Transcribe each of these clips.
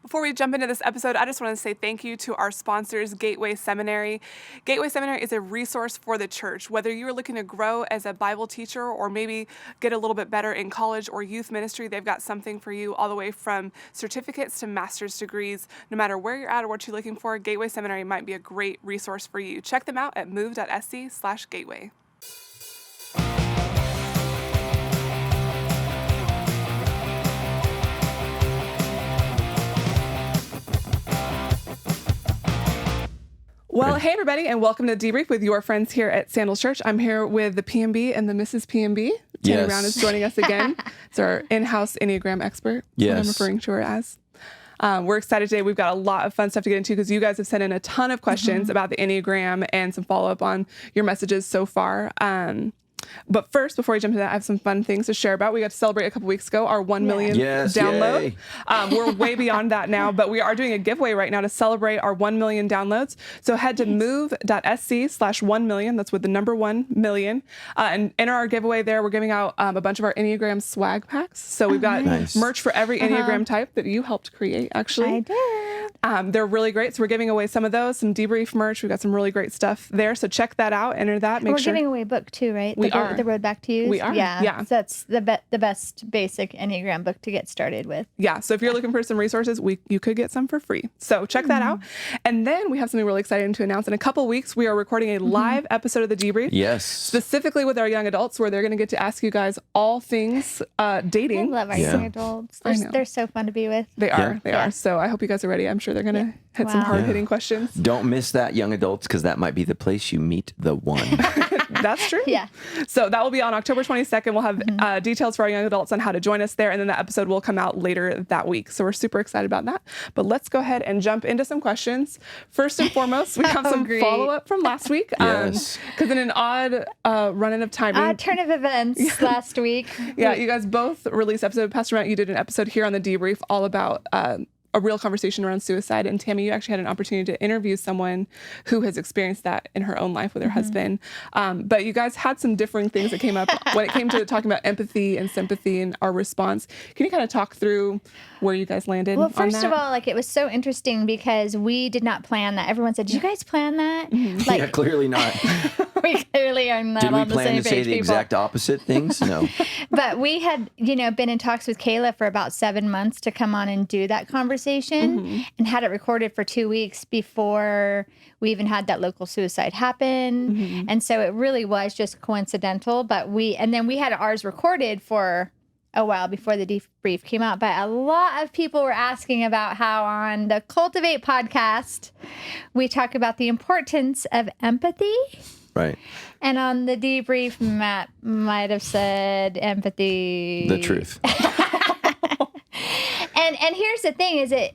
Before we jump into this episode, I just want to say thank you to our sponsors, Gateway Seminary. Gateway Seminary is a resource for the church. Whether you are looking to grow as a Bible teacher or maybe get a little bit better in college or youth ministry, they've got something for you all the way from certificates to master's degrees. No matter where you're at or what you're looking for, Gateway Seminary might be a great resource for you. Check them out at move.sc/gateway. Well, hey everybody, and welcome to Debrief with your friends here at Sandals Church. I'm here with the PMB and the Mrs. PMB. Tammy Brown is joining us again. It's our in-house Enneagram expert, what I'm referring to her as. We're excited today. We've got a lot of fun stuff to get into because you guys have sent in a ton of questions about the Enneagram and some follow-up on your messages so far. But first, before we jump into that, I have some fun things to share about. We got to celebrate a couple weeks ago our 1 million download. We're way beyond that now, but we are doing a giveaway right now to celebrate our 1 million downloads. So head to move.sc/1 million. That's with the number 1 million. And enter our giveaway there. We're giving out a bunch of our Enneagram swag packs. So we've got merch for every Enneagram type that you helped create, actually. I did. They're really great. So we're giving away some of those, some Debrief merch. We've got some really great stuff there. So check that out. Enter that. We're giving away a book too, right? We are. The Road Back to You. We are. Yeah. So that's the best basic Enneagram book to get started with. Yeah. So if you're looking for some resources, you could get some for free. So check that out. And then we have something really exciting to announce. In a couple weeks, we are recording a live episode of the Debrief. Yes. Specifically with our young adults, where they're going to get to ask you guys all things dating. I love our young adults. They're so fun to be with. They are. They are. So I hope you guys are ready. I'm sure they're going to hit some hard-hitting questions. Don't miss that, young adults, because that might be the place you meet the one. That's true. Yeah. So that will be on October 22nd. We'll have details for our young adults on how to join us there. And then the episode will come out later that week. So we're super excited about that. But let's go ahead and jump into some questions. First and foremost, we have some follow-up from last week. Yes. Because in an odd run-in of timing. Odd turn of events last week. Yeah, you guys both released episode. Pastor Matt, you did an episode here on the Debrief all about a real conversation around suicide. And Tammy, you actually had an opportunity to interview someone who has experienced that in her own life with her husband. But you guys had some differing things that came up when it came to talking about empathy and sympathy and our response. Can you kind of talk through where you guys landed Well, on first that? of all, it was so interesting because we did not plan that. Everyone said, did you guys plan that? Yeah, clearly not. We clearly are not Did we on the plan same to page, say the people. exact opposite things? No. But we had, been in talks with Kayla for about 7 months to come on and do that conversation and had it recorded for 2 weeks before we even had that local suicide happen. And so it really was just coincidental. But we had ours recorded for a while before the Debrief came out. But a lot of people were asking about how on the Cultivate podcast, we talk about the importance of empathy. Right. And on the Debrief, Matt might have said empathy. The truth. And here's the thing is it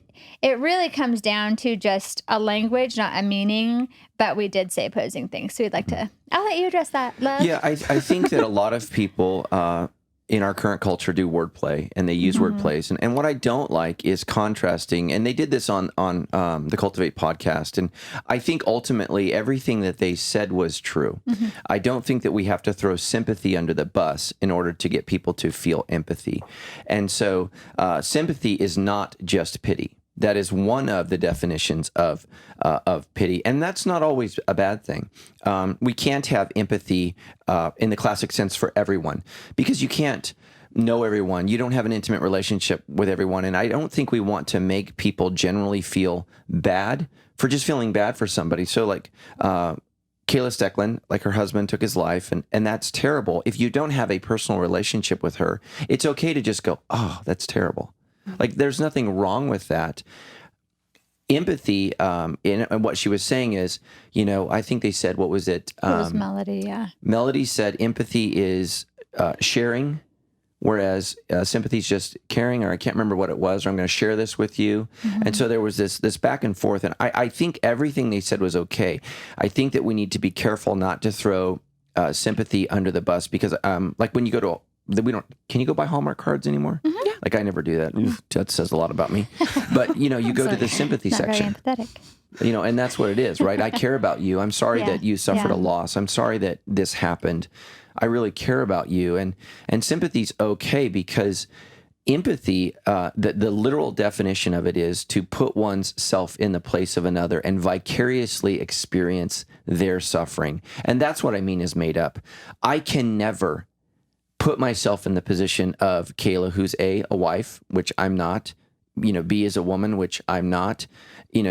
really comes down to just a language, not a meaning, but we did say opposing things. So I'll let you address that, love. Yeah, I think that a lot of people in our current culture do wordplay, and they use wordplays. And what I don't like is contrasting, and they did this on the Cultivate podcast, and I think ultimately everything that they said was true. I don't think that we have to throw sympathy under the bus in order to get people to feel empathy. And so sympathy is not just pity. That is one of the definitions of pity, and that's not always a bad thing. We can't have empathy in the classic sense for everyone because you can't know everyone. You don't have an intimate relationship with everyone, and I don't think we want to make people generally feel bad for just feeling bad for somebody. So, Kayla Stecklin, her husband took his life, and that's terrible. If you don't have a personal relationship with her, it's okay to just go, "Oh, that's terrible." There's nothing wrong with that. Empathy, in what she was saying is, I think they said, what was it? It was Melody, yeah. Melody said empathy is sharing, whereas sympathy is just caring, or I can't remember what it was, or I'm going to share this with you. And so there was this back and forth, and I think everything they said was okay. I think that we need to be careful not to throw sympathy under the bus, because when you go to can you go buy Hallmark cards anymore? Yeah. I never do that. Oof, that says a lot about me. But, you go to the sympathy section. Very empathetic. And that's what it is, right? I care about you. I'm sorry that you suffered a loss. I'm sorry that this happened. I really care about you. And sympathy's okay because empathy, the literal definition of it is to put one's self in the place of another and vicariously experience their suffering. And that's what I mean is made up. I can never put myself in the position of Kayla, who's a wife, which I'm not, B is a woman, which I'm not,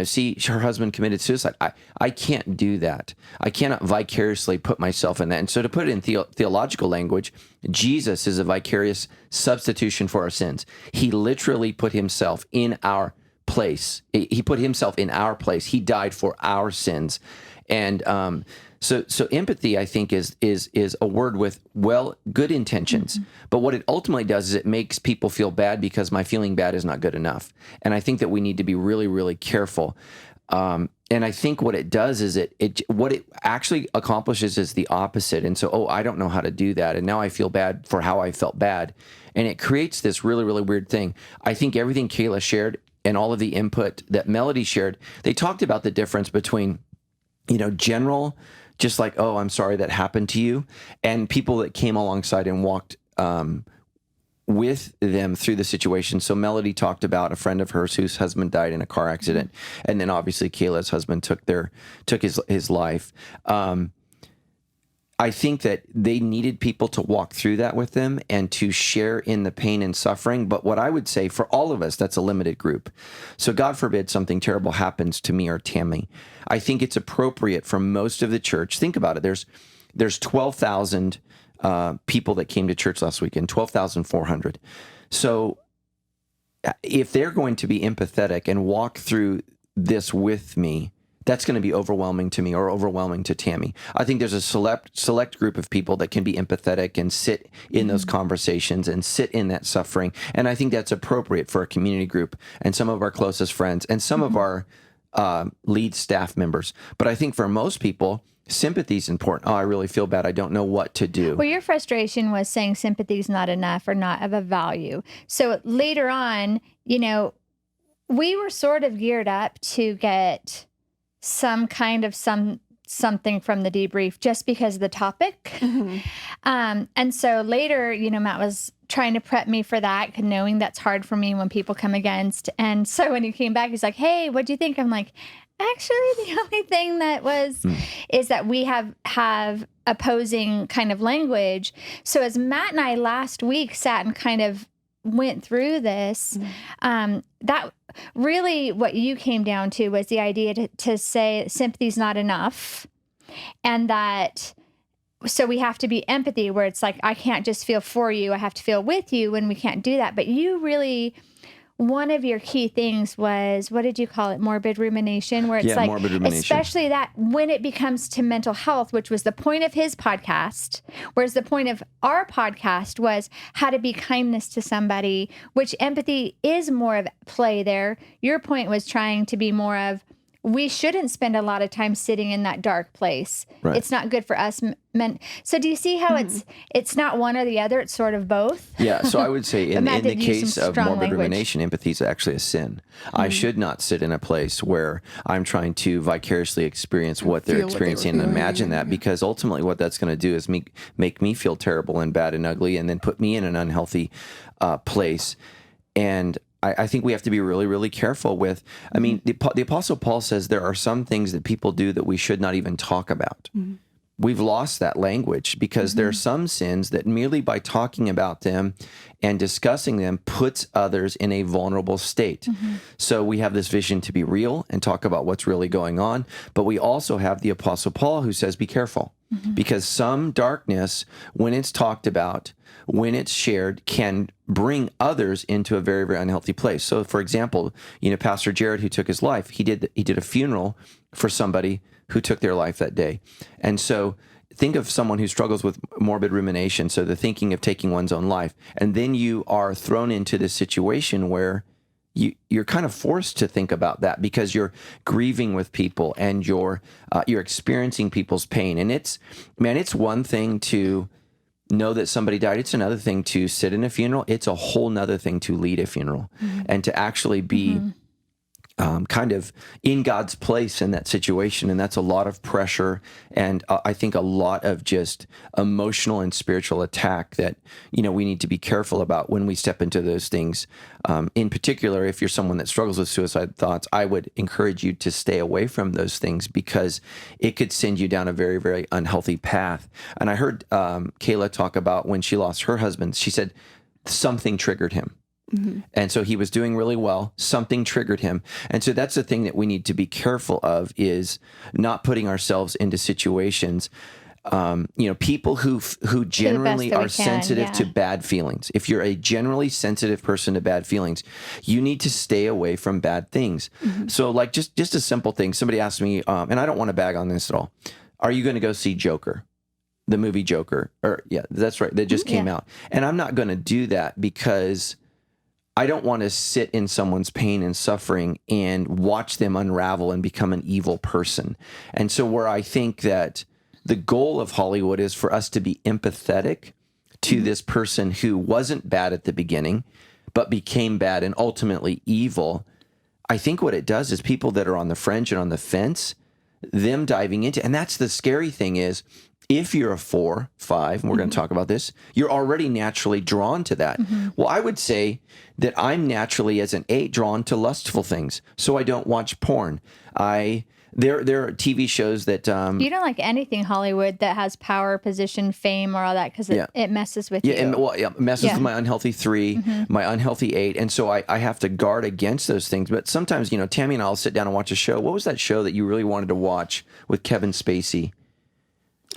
C, her husband committed suicide. I can't do that. I cannot vicariously put myself in that. And so to put it in theological language, Jesus is a vicarious substitution for our sins. He literally put himself in our place. He put himself in our place. He died for our sins. And so empathy, I think, is a word with good intentions. Mm-hmm. But what it ultimately does is it makes people feel bad because my feeling bad is not good enough. And I think that we need to be really, really careful. And I think what it does is what it actually accomplishes is the opposite. And so, I don't know how to do that. And now I feel bad for how I felt bad. And it creates this really, really weird thing. I think everything Kayla shared and all of the input that Melody shared, they talked about the difference between general, just like, I'm sorry that happened to you, and people that came alongside and walked with them through the situation. So Melody talked about a friend of hers whose husband died in a car accident, and then obviously Kayla's husband took his life. I think that they needed people to walk through that with them and to share in the pain and suffering. But what I would say for all of us, that's a limited group. So God forbid something terrible happens to me or Tammy. I think it's appropriate for most of the church. Think about it. There's 12,000 people that came to church last weekend, 12,400. So if they're going to be empathetic and walk through this with me, that's going to be overwhelming to me or overwhelming to Tammy. I think there's a select group of people that can be empathetic and sit in those conversations and sit in that suffering. And I think that's appropriate for a community group and some of our closest friends and some of our lead staff members. But I think for most people, sympathy is important. I really feel bad. I don't know what to do. Well, your frustration was saying sympathy is not enough or not of a value. So later on, we were sort of geared up to get some kind of something from the debrief just because of the topic. Mm-hmm. And so later, Matt was trying to prep me for that, knowing that's hard for me when people come against. And so when he came back, he's like, hey, what'd you think? I'm like, actually, the only thing that was is that we have opposing kind of language. So as Matt and I last week sat and kind of went through this, that really what you came down to was the idea to say sympathy's not enough, and that so we have to be empathy, where it's like I can't just feel for you, I have to feel with you, when we can't do that. But you really, one of your key things was, what did you call it? Morbid rumination, where it's like, morbid rumination. Especially that when it becomes to mental health, which was the point of his podcast, whereas the point of our podcast was how to be kindness to somebody, which empathy is more of play there. Your point was trying to be more of, we shouldn't spend a lot of time sitting in that dark place. Right. It's not good for us. So do you see how it's not one or the other? It's sort of both? Yeah. So I would say in the case of morbid rumination, empathy is actually a sin. I should not sit in a place where I'm trying to vicariously experience what they're experiencing and imagine that, because ultimately what that's going to do is make me feel terrible and bad and ugly, and then put me in an unhealthy place. And I think we have to be really, really careful with, I mean, the Apostle Paul says there are some things that people do that we should not even talk about. Mm-hmm. We've lost that language because there are some sins that merely by talking about them and discussing them puts others in a vulnerable state. Mm-hmm. So we have this vision to be real and talk about what's really going on. But we also have the Apostle Paul who says, be careful, because some darkness, when it's talked about, when it's shared, can bring others into a very, very unhealthy place. So, for example, Pastor Jared, who took his life, he did a funeral for somebody who took their life that day. And so think of someone who struggles with morbid rumination, so the thinking of taking one's own life, and then you are thrown into this situation where you're kind of forced to think about that because you're grieving with people and you're experiencing people's pain. And it's one thing to know that somebody died. It's another thing to sit in a funeral. It's a whole nother thing to lead a funeral and to actually be kind of in God's place in that situation. And that's a lot of pressure. And I think a lot of just emotional and spiritual attack that, we need to be careful about when we step into those things. In particular, if you're someone that struggles with suicide thoughts, I would encourage you to stay away from those things because it could send you down a very, very unhealthy path. And I heard Kayla talk about when she lost her husband, she said something triggered him. And so he was doing really well. Something triggered him. And so that's the thing that we need to be careful of is not putting ourselves into situations, people who generally are sensitive to bad feelings. If you're a generally sensitive person to bad feelings, you need to stay away from bad things. So like just a simple thing. Somebody asked me, and I don't want to bag on this at all. Are you going to go see Joker? The movie Joker? Yeah, that's right. That just came out. And I'm not going to do that because I don't want to sit in someone's pain and suffering and watch them unravel and become an evil person. And so where I think that the goal of Hollywood is for us to be empathetic to this person who wasn't bad at the beginning, but became bad and ultimately evil, I think what it does is people that are on the fringe and on the fence, them diving into, and that's the scary thing is, if you're a 4, 5, and we're going to talk about this, you're already naturally drawn to that. Well, I would say that I'm naturally, as an 8, drawn to lustful things. So I don't watch porn. There are TV shows that... you don't like anything Hollywood that has power, position, fame, or all that because it messes with you. It messes with my unhealthy 3, my unhealthy 8. And so I have to guard against those things. But sometimes, Tammy and I will sit down and watch a show. What was that show that you really wanted to watch with Kevin Spacey?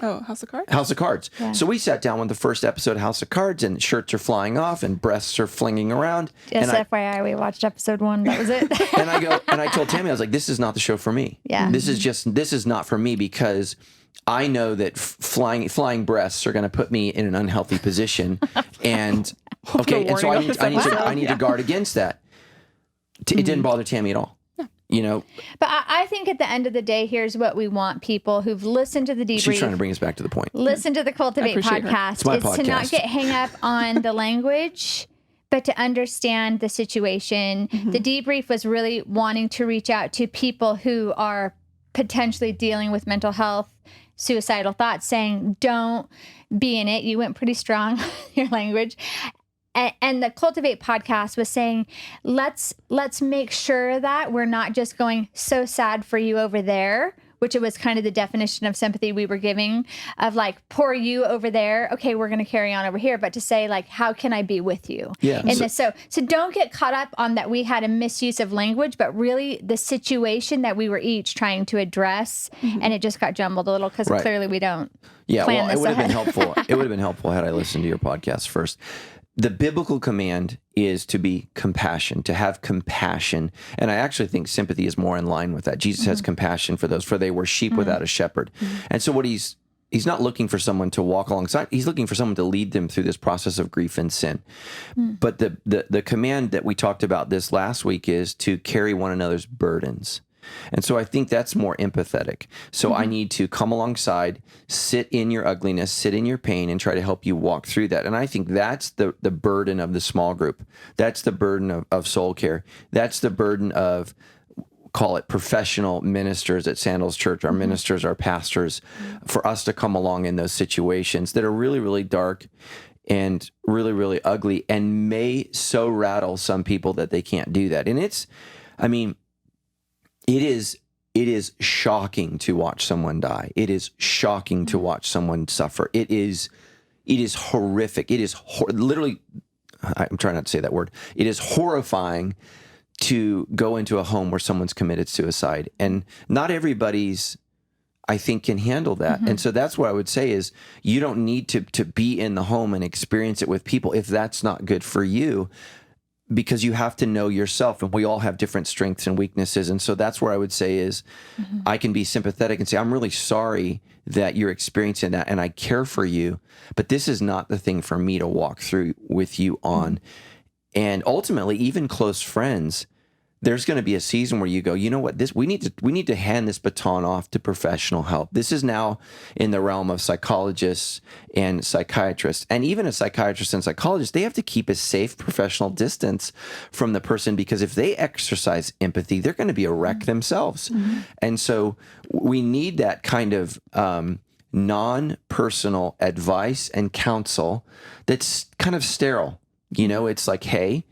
Oh, House of Cards? House of Cards. Yeah. So we sat down with the first episode of House of Cards, and shirts are flying off and breasts are flinging around. Just FYI, we watched episode 1. That was it. and I told Tammy, I was like, this is not the show for me. Yeah. This is not for me because I know that flying breasts are going to put me in an unhealthy position. And so I need to guard against that. It didn't bother Tammy at all. But I think at the end of the day, here's what we want people who've listened to the Debrief. She's trying to bring us back to the point. Listen to the Cultivate podcast. It's my podcast. To not get hung up on the language, but to understand the situation. The Debrief was really wanting to reach out to people who are potentially dealing with mental health, suicidal thoughts, saying, don't be in it. You went pretty strong, your language. And the Cultivate podcast was saying, let's make sure that we're not just going so sad for you over there, which it was kind of the definition of sympathy we were giving of like, poor you over there. Okay, we're going to carry on over here. But to say like, how can I be with you? Yeah. So don't get caught up on that we had a misuse of language, but really the situation that we were each trying to address. And it just got jumbled a little because clearly we don't. Yeah, well, it would have been helpful. It would have been helpful had I listened to your podcast first. The biblical command is to be compassion, to have compassion. And I actually think sympathy is more in line with that. Jesus has compassion for those, for they were sheep without a shepherd. And so what he's not looking for someone to walk alongside. He's looking for someone to lead them through this process of grief and sin. But the command that we talked about this last week is to carry one another's burdens. And so I think that's more empathetic. So I need to come alongside, sit in your ugliness, sit in your pain, and try to help you walk through that. And I think that's the burden of the small group. That's the burden of soul care. That's the burden of, call it professional ministers at Sandals Church, our ministers, our pastors, for us to come along in those situations that are really, really dark and really, really ugly and may so rattle some people that they can't do that. And it is shocking to watch someone die. It is shocking to watch someone suffer. It is horrific. It is literally, I'm trying not to say that word. It is horrifying to go into a home where someone's committed suicide. And not everybody's, I think, can handle that. And so that's what I would say is you don't need to be in the home and experience it with people if that's not good for you. Because you have to know yourself, and we all have different strengths and weaknesses. And so that's where I would say is I can be sympathetic and say, I'm really sorry that you're experiencing that, and I care for you, but this is not the thing for me to walk through with you on. And ultimately, even close friends, there's going to be a season where you go, you know what, we need to hand this baton off to professional help. This is now in the realm of psychologists and psychiatrists. And even a psychiatrist and psychologist, they have to keep a safe professional distance from the person, because if they exercise empathy, they're going to be a wreck themselves. And so we need that kind of non-personal advice and counsel that's kind of sterile. It's like, hey,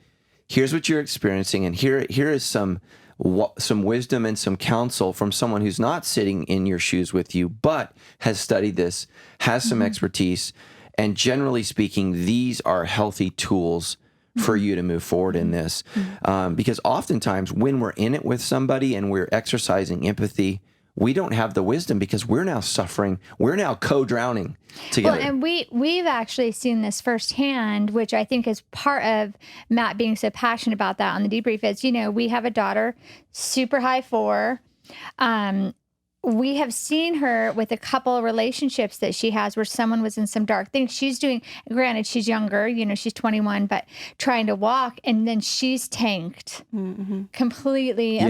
here's what you're experiencing, and here is some wisdom and some counsel from someone who's not sitting in your shoes with you, but has studied this, has some expertise, and generally speaking, these are healthy tools for you to move forward in this. Because oftentimes when we're in it with somebody and we're exercising empathy, we don't have the wisdom because we're now suffering. We're now co-drowning together. Well, and we've actually seen this firsthand, which I think is part of Matt being so passionate about that on the debrief is, we have a daughter, super high 4. We have seen her with a couple of relationships that she has where someone was in some dark things. She's doing, granted, she's younger, she's 21, but trying to walk, and then she's tanked completely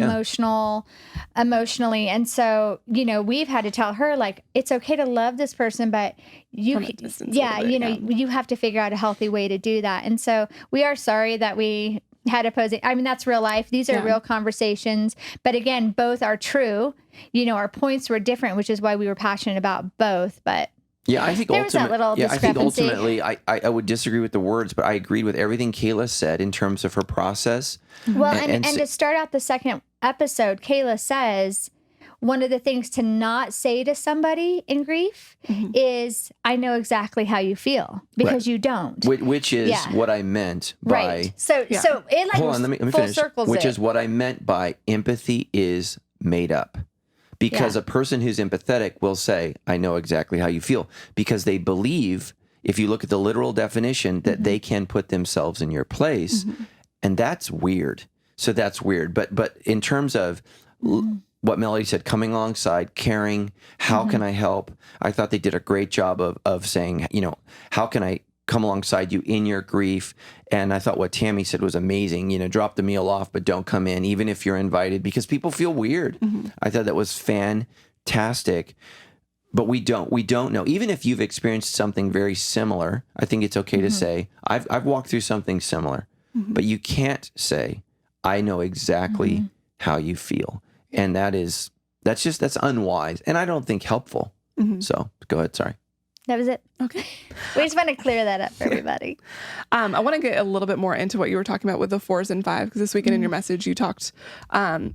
emotionally. And so, we've had to tell her, like, it's okay to love this person, but you have to figure out a healthy way to do that. And so we are sorry that we had opposing. I mean, that's real life. These are real conversations. But again, both are true. Our points were different, which is why we were passionate about both. But I think there was that little discrepancy. I think ultimately, I would disagree with the words, but I agreed with everything Kayla said in terms of her process. Well, and to start out the second episode, Kayla says, one of the things to not say to somebody in grief is, I know exactly how you feel, because you don't. Which is what I meant by... Right. So it like hold on, let me full finish. circles Which is what I meant by empathy is made up. Because a person who's empathetic will say, I know exactly how you feel. Because they believe, if you look at the literal definition, that they can put themselves in your place. And that's weird. So that's weird. But in terms of... what Melody said, coming alongside, caring, how can I help? I thought they did a great job of saying, how can I come alongside you in your grief? And I thought what Tammy said was amazing, drop the meal off, but don't come in, even if you're invited, because people feel weird. I thought that was fantastic. But we don't know. Even if you've experienced something very similar, I think it's okay to say, I've walked through something similar, but you can't say, I know exactly how you feel. And that's unwise, and I don't think helpful. So go ahead. Sorry. That was it. Okay. We just want to clear that up for everybody. I want to get a little bit more into what you were talking about with the 4s and 5s, because this weekend in your message, you talked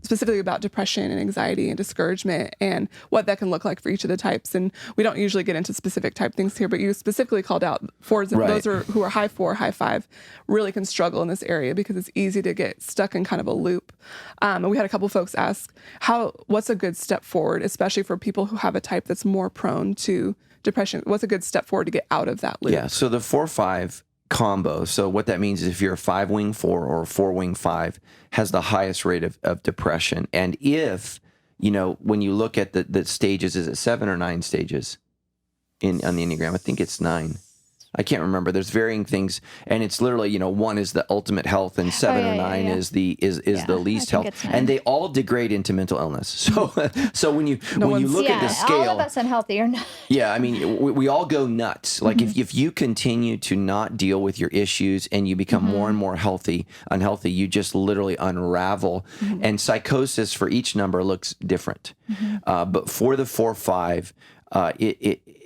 specifically about depression and anxiety and discouragement and what that can look like for each of the types. And we don't usually get into specific type things here, but you specifically called out 4s and those who are high 4, high 5 really can struggle in this area because it's easy to get stuck in kind of a loop. And we had a couple folks ask what's a good step forward, especially for people who have a type that's more prone to depression. What's a good step forward to get out of that loop? Yeah. So the 4-5 combo. So what that means is if you're a 5-wing 4 or a 4-wing 5 has the highest rate of depression. And if, when you look at the stages, is it 7 or 9 stages on the Enneagram? I think it's 9. I can't remember. There's varying things, and it's literally, 1 is the ultimate health, and 7 or 9 is the least health, and they all degrade into mental illness. So when you look at the scale, all of us unhealthy or not. Yeah, I mean, we all go nuts. Like if you continue to not deal with your issues and you become more and more unhealthy, you just literally unravel. And psychosis for each number looks different. But for the 4-5.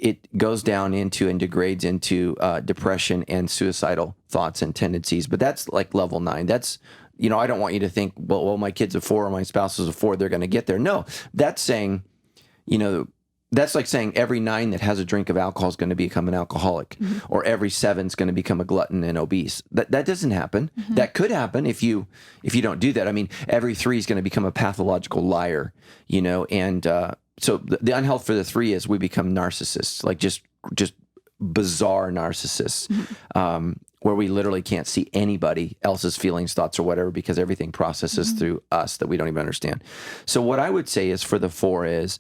It goes down into and degrades into depression and suicidal thoughts and tendencies. But that's like level 9. That's, I don't want you to think, well, my kid's a 4 or my spouse is a 4, they're going to get there. No, that's saying, that's like saying every 9 that has a drink of alcohol is going to become an alcoholic, or every 7 is going to become a glutton and obese. That doesn't happen. That could happen if you don't do that. I mean, every 3 is going to become a pathological liar, and so the unhealth for the 3 is we become narcissists, like just bizarre narcissists, where we literally can't see anybody else's feelings, thoughts, or whatever, because everything processes through us that we don't even understand. So what I would say is for the 4 is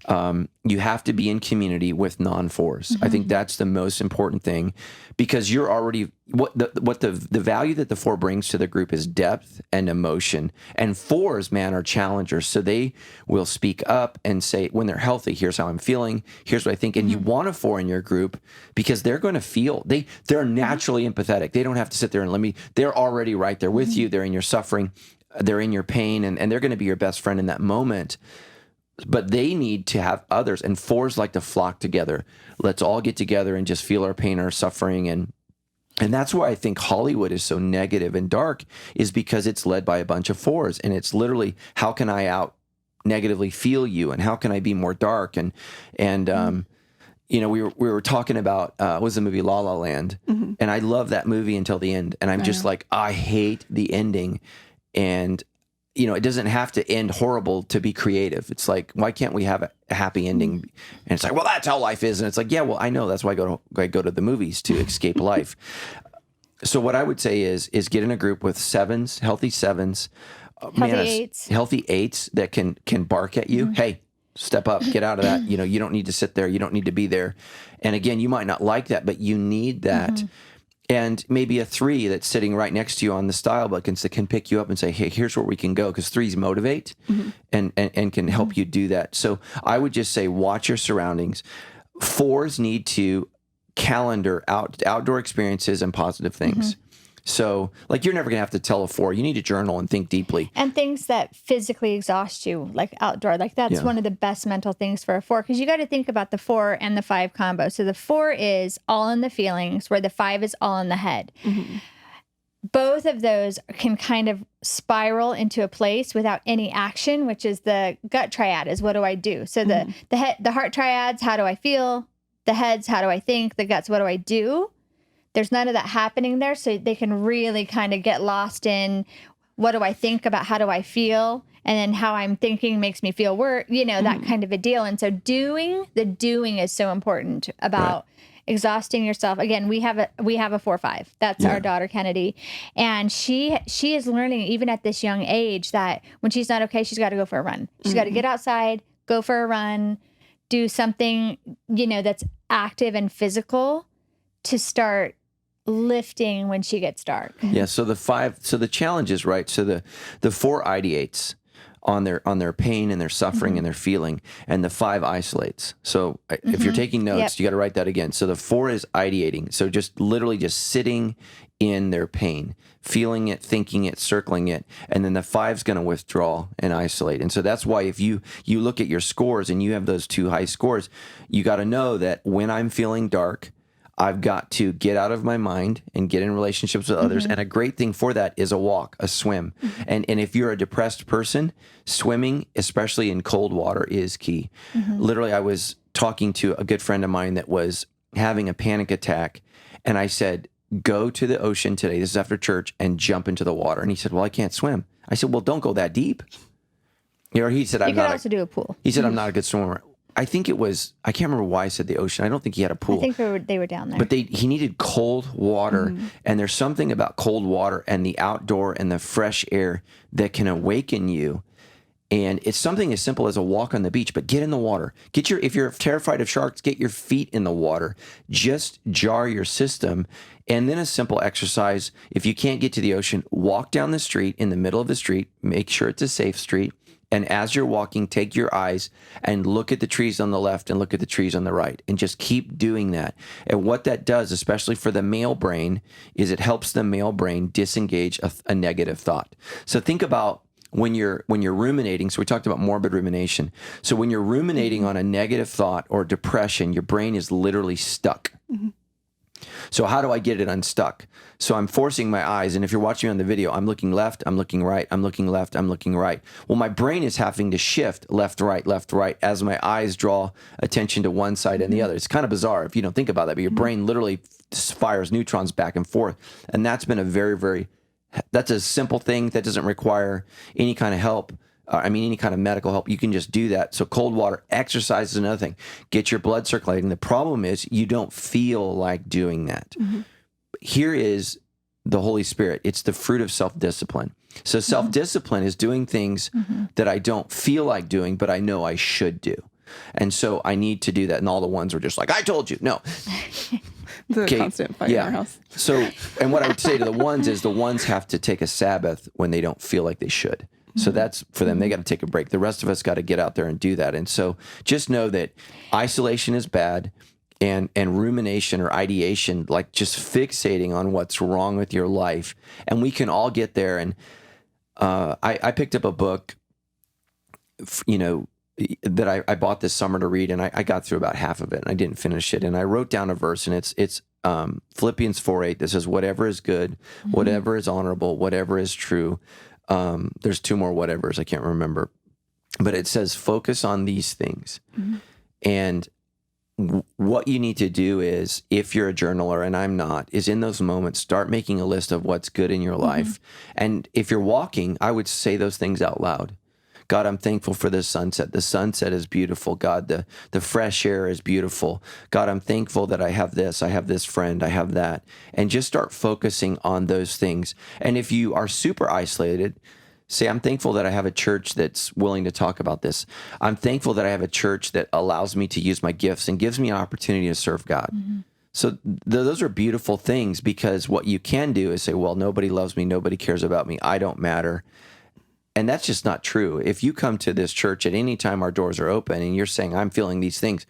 You have to be in community with non-4s. I think that's the most important thing, because you're already what the value that the 4 brings to the group is depth and emotion. And 4s, man, are challengers, so they will speak up and say, when they're healthy, here's how I'm feeling, here's what I think. And you want a 4 in your group because they're going to feel, they're naturally empathetic. They don't have to sit there and they're already right there with you. They're in your suffering, they're in your pain, and they're going to be your best friend in that moment. But they need to have others, and 4s like to flock together. Let's all get together and just feel our pain, our suffering, and that's why I think Hollywood is so negative and dark, is because it's led by a bunch of 4s, and it's literally, how can I out negatively feel you, and how can I be more dark, and you know, we were talking about was the movie La La Land, and I love that movie until the end, and I'm just like, I hate the ending, and you know, it doesn't have to end horrible to be creative. It's like, why can't we have a happy ending? And it's like, well, that's how life is. And it's like, yeah, well, I know, that's why I go to the movies, to escape life. So what I would say is get in a group with 7s, healthy 7s, healthy 8s that can bark at you. Hey, step up, get out of that. You know, you don't need to sit there. You don't need to be there. And again, you might not like that, but you need that. And maybe a 3 that's sitting right next to you on the style book and can pick you up and say, hey, here's where we can go. Because 3s motivate and can help you do that. So I would just say, watch your surroundings. 4s need to calendar outdoor experiences and positive things. So, like, you're never going to have to tell a 4. You need to journal and think deeply. And things that physically exhaust you, like outdoor. Like, that's one of the best mental things for a 4, because you got to think about the 4 and the 5 combo. So the 4 is all in the feelings, where the 5 is all in the head. Both of those can kind of spiral into a place without any action, which is the gut triad, is what do I do? So the heart triads, how do I feel? The heads, how do I think? The guts, what do I do? There's none of that happening there, so they can really kind of get lost in, what do I think about, how do I feel, and then how I'm thinking makes me feel worse, you know, that kind of a deal. And so doing is so important about exhausting yourself. Again, we have a 4-5. That's our daughter Kennedy, and she is learning, even at this young age, that when she's not okay, she's got to go for a run. She's got to get outside, go for a run, do something, you know, that's active and physical to start lifting when she gets dark. Yeah. So the challenge is, right. So the 4 ideates on their pain and their suffering and their feeling, and the 5 isolates. So if you're taking notes, you got to write that again. So the 4 is ideating. So just literally just sitting in their pain, feeling it, thinking it, circling it. And then the 5's going to withdraw and isolate. And so that's why if you look at your scores and you have those 2 high scores, you got to know that when I'm feeling dark, I've got to get out of my mind and get in relationships with others. And a great thing for that is a walk, a swim. And if you're a depressed person, swimming, especially in cold water, is key. Literally, I was talking to a good friend of mine that was having a panic attack. And I said, go to the ocean today, this is after church, and jump into the water. And he said, well, I can't swim. I said, well, don't go that deep. You know, he said, you could also do a pool. He said, I'm not a good swimmer. I think it was, I can't remember why I said the ocean. I don't think he had a pool. I think they were down there. But he needed cold water. And there's something about cold water and the outdoor and the fresh air that can awaken you. And it's something as simple as a walk on the beach, but get in the water. If you're terrified of sharks, get your feet in the water. Just jar your system. And then a simple exercise, if you can't get to the ocean, walk down the street, in the middle of the street, make sure it's a safe street. And as you're walking, take your eyes and look at the trees on the left and look at the trees on the right, and just keep doing that. And what that does, especially for the male brain, is it helps the male brain disengage a negative thought. So think about when you're ruminating. So we talked about morbid rumination. So when you're ruminating on a negative thought or depression, your brain is literally stuck. So how do I get it unstuck? So I'm forcing my eyes, and if you're watching on the video, I'm looking left, I'm looking right, I'm looking left, I'm looking right. Well, my brain is having to shift left, right, as my eyes draw attention to one side and the other. It's kind of bizarre if you don't think about that, but your brain literally fires neutrons back and forth. And that's been that's a simple thing that doesn't require any kind of help. Any kind of medical help. You can just do that. So cold water, exercise is another thing. Get your blood circulating. The problem is you don't feel like doing that. Here is the Holy Spirit. It's the fruit of self-discipline. So self-discipline is doing things that I don't feel like doing, but I know I should do. And so I need to do that. And all the ones were just like, I told you. No. The constant fight in our house. So, and what I would say to the ones is the ones have to take a Sabbath when they don't feel like they should. So that's for them. They got to take a break. The rest of us got to get out there and do that. And so just know that isolation is bad, and rumination or ideation, like just fixating on what's wrong with your life. And we can all get there. And I picked up a book, that I bought this summer to read, and I got through about half of it, and I didn't finish it. And I wrote down a verse, and it's Philippians 4:8 that says, whatever is good, whatever is honorable, whatever is true. There's two more whatevers, I can't remember. But it says, focus on these things. And what you need to do is, if you're a journaler, and I'm not, is in those moments, start making a list of what's good in your life. And if you're walking, I would say those things out loud. God, I'm thankful for this sunset. The sunset is beautiful. God, the fresh air is beautiful. God, I'm thankful that I have this friend, I have that. And just start focusing on those things. And if you are super isolated, say, I'm thankful that I have a church that's willing to talk about this. I'm thankful that I have a church that allows me to use my gifts and gives me an opportunity to serve God. So those are beautiful things, because what you can do is say, well, nobody loves me, nobody cares about me, I don't matter. And that's just not true. If you come to this church at any time our doors are open and you're saying, I'm feeling these things,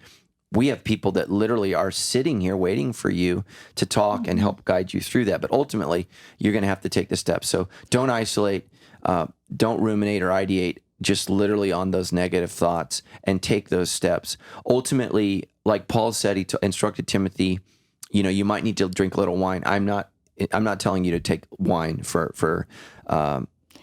we have people that literally are sitting here waiting for you to talk and help guide you through that. But ultimately, you're going to have to take the steps. So don't isolate, don't ruminate or ideate just literally on those negative thoughts, and take those steps. Ultimately, like Paul said, he instructed Timothy, you might need to drink a little wine. I'm not telling you to take wine for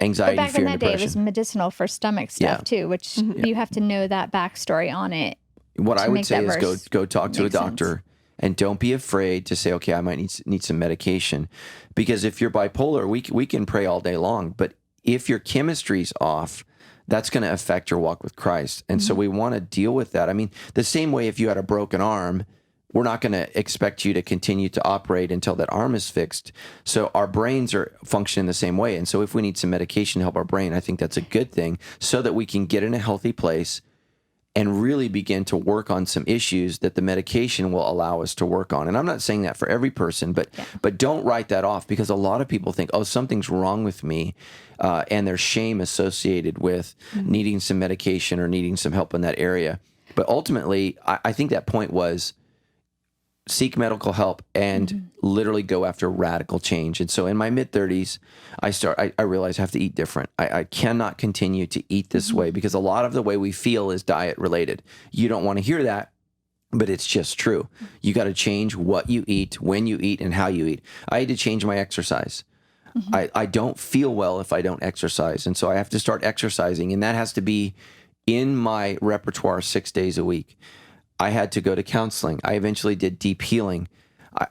anxiety, but back fear, in that and day, depression. it was medicinal for stomach stuff too, which you have to know that backstory on it. What I would say is go talk to a doctor, sense. and don't be afraid to say, okay, I might need some medication, because if you're bipolar, we can pray all day long, but if your chemistry's off, that's going to affect your walk with Christ. And so we want to deal with that. I mean, the same way if you had a broken arm, we're not going to expect you to continue to operate until that arm is fixed. So our brains are functioning the same way. And so if we need some medication to help our brain, I think that's a good thing, so that we can get in a healthy place and really begin to work on some issues that the medication will allow us to work on. And I'm not saying that for every person, but don't write that off, because a lot of people think, oh, something's wrong with me, and there's shame associated with needing some medication or needing some help in that area. But ultimately, I think that point was, seek medical help and literally go after radical change. And so in my mid-30s, I realized I have to eat different. I cannot continue to eat this way, because a lot of the way we feel is diet related. You don't want to hear that, but it's just true. You got to change what you eat, when you eat, and how you eat. I had to change my exercise. I don't feel well if I don't exercise. And so I have to start exercising, and that has to be in my repertoire 6 days a week. I had to go to counseling. I eventually did deep healing.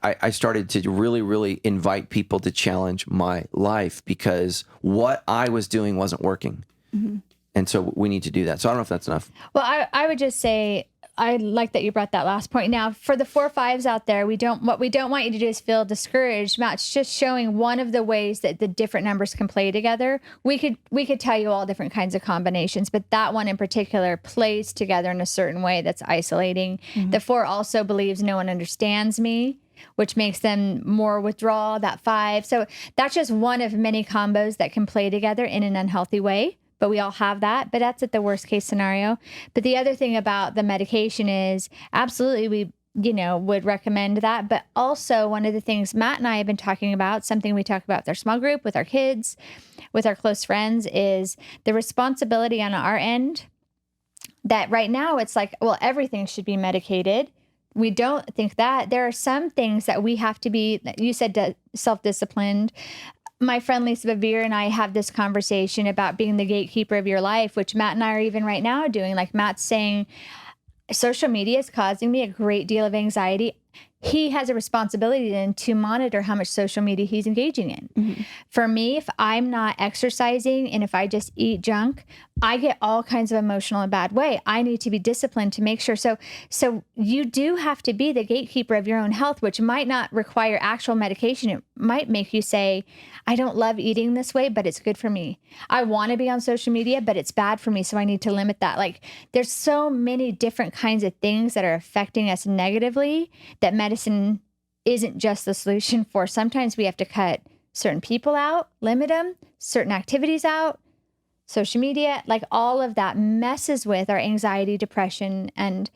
I started to really, really invite people to challenge my life, because what I was doing wasn't working. And so we need to do that. So I don't know if that's enough. Well, I would just say, I like that you brought that last point. Now, for the 4-5s out there, what we don't want you to do is feel discouraged. Matt's just showing one of the ways that the different numbers can play together. We could tell you all different kinds of combinations, but that one in particular plays together in a certain way that's isolating. The 4 also believes no one understands me, which makes them more withdrawal, that 5. So that's just one of many combos that can play together in an unhealthy way. But we all have that, but that's at the worst case scenario. But the other thing about the medication is, absolutely, we would recommend that. But also, one of the things Matt and I have been talking about, something we talk about with our small group, with our kids, with our close friends, is the responsibility on our end. That right now it's like, well, everything should be medicated. We don't think that. There are some things that we have to be, you said self-disciplined. My friend Lisa Bevere and I have this conversation about being the gatekeeper of your life, which Matt and I are even right now doing. Like Matt's saying, social media is causing me a great deal of anxiety. He has a responsibility then to monitor how much social media he's engaging in. For me, if I'm not exercising and if I just eat junk, I get all kinds of emotional in a bad way. I need to be disciplined to make sure. So you do have to be the gatekeeper of your own health, which might not require actual medication. It might make you say, I don't love eating this way, but it's good for me. I want to be on social media, but it's bad for me. So I need to limit that. Like, there's so many different kinds of things that are affecting us negatively that medicine isn't just the solution for. Sometimes we have to cut certain people out, limit them, certain activities out. Social media, like all of that messes with our anxiety, depression, and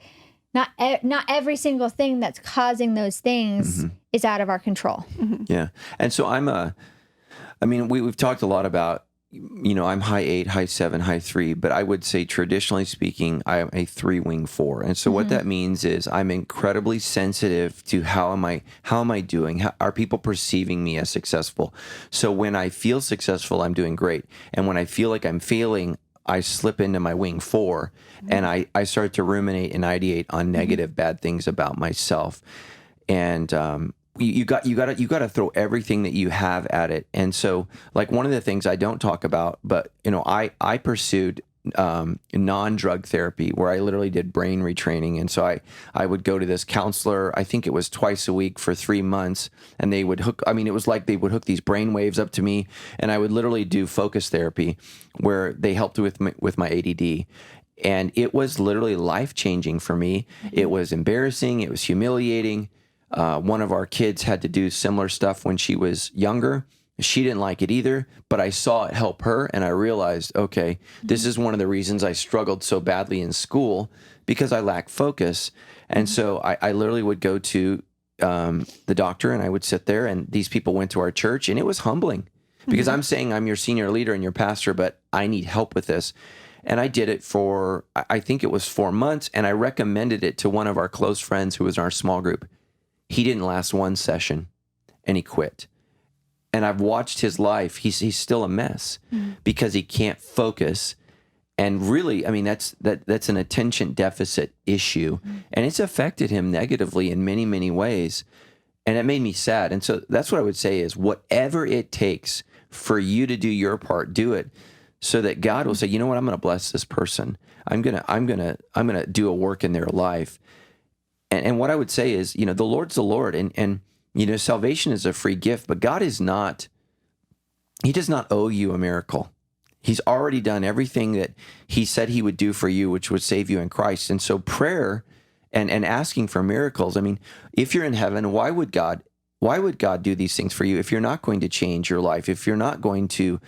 not every single thing that's causing those things is out of our control. Yeah. And so we've talked a lot about, I'm high 8, high 7, high 3, but I would say traditionally speaking, I am a 3-wing 4. And so what that means is I'm incredibly sensitive to how am I doing? How are people perceiving me as successful? So when I feel successful, I'm doing great. And when I feel like I'm failing, I slip into my wing 4 and I start to ruminate and ideate on negative, bad things about myself. And, you got to throw everything that you have at it. And so, like, one of the things I don't talk about, but I pursued non-drug therapy where I literally did brain retraining. And so I would go to this counselor, I think it was twice a week for 3 months, and they would it was like they would hook these brain waves up to me, and I would literally do focus therapy where they helped with my ADD. And it was literally life-changing for me. It was embarrassing. It was humiliating. One of our kids had to do similar stuff when she was younger. She didn't like it either, but I saw it help her, and I realized, okay, this is one of the reasons I struggled so badly in school, because I lacked focus. And so I literally would go to the doctor, and I would sit there, and these people went to our church, and it was humbling because I'm saying I'm your senior leader and your pastor, but I need help with this. And I did it for, I think it was 4 months, and I recommended it to one of our close friends who was in our small group. He didn't last one session, and he quit. And I've watched his life. He's still a mess because he can't focus. And really, that's an attention deficit issue. And it's affected him negatively in many, many ways. And it made me sad. And so that's what I would say is whatever it takes for you to do your part, do it so that God will say, you know what, I'm going to bless this person. I'm going to do a work in their life. And what I would say is, the Lord's the Lord, and salvation is a free gift, but God is not, he does not owe you a miracle. He's already done everything that he said he would do for you, which would save you in Christ. And so prayer and asking for miracles, if you're in heaven, why would God do these things for you if you're not going to change your life, if you're not going to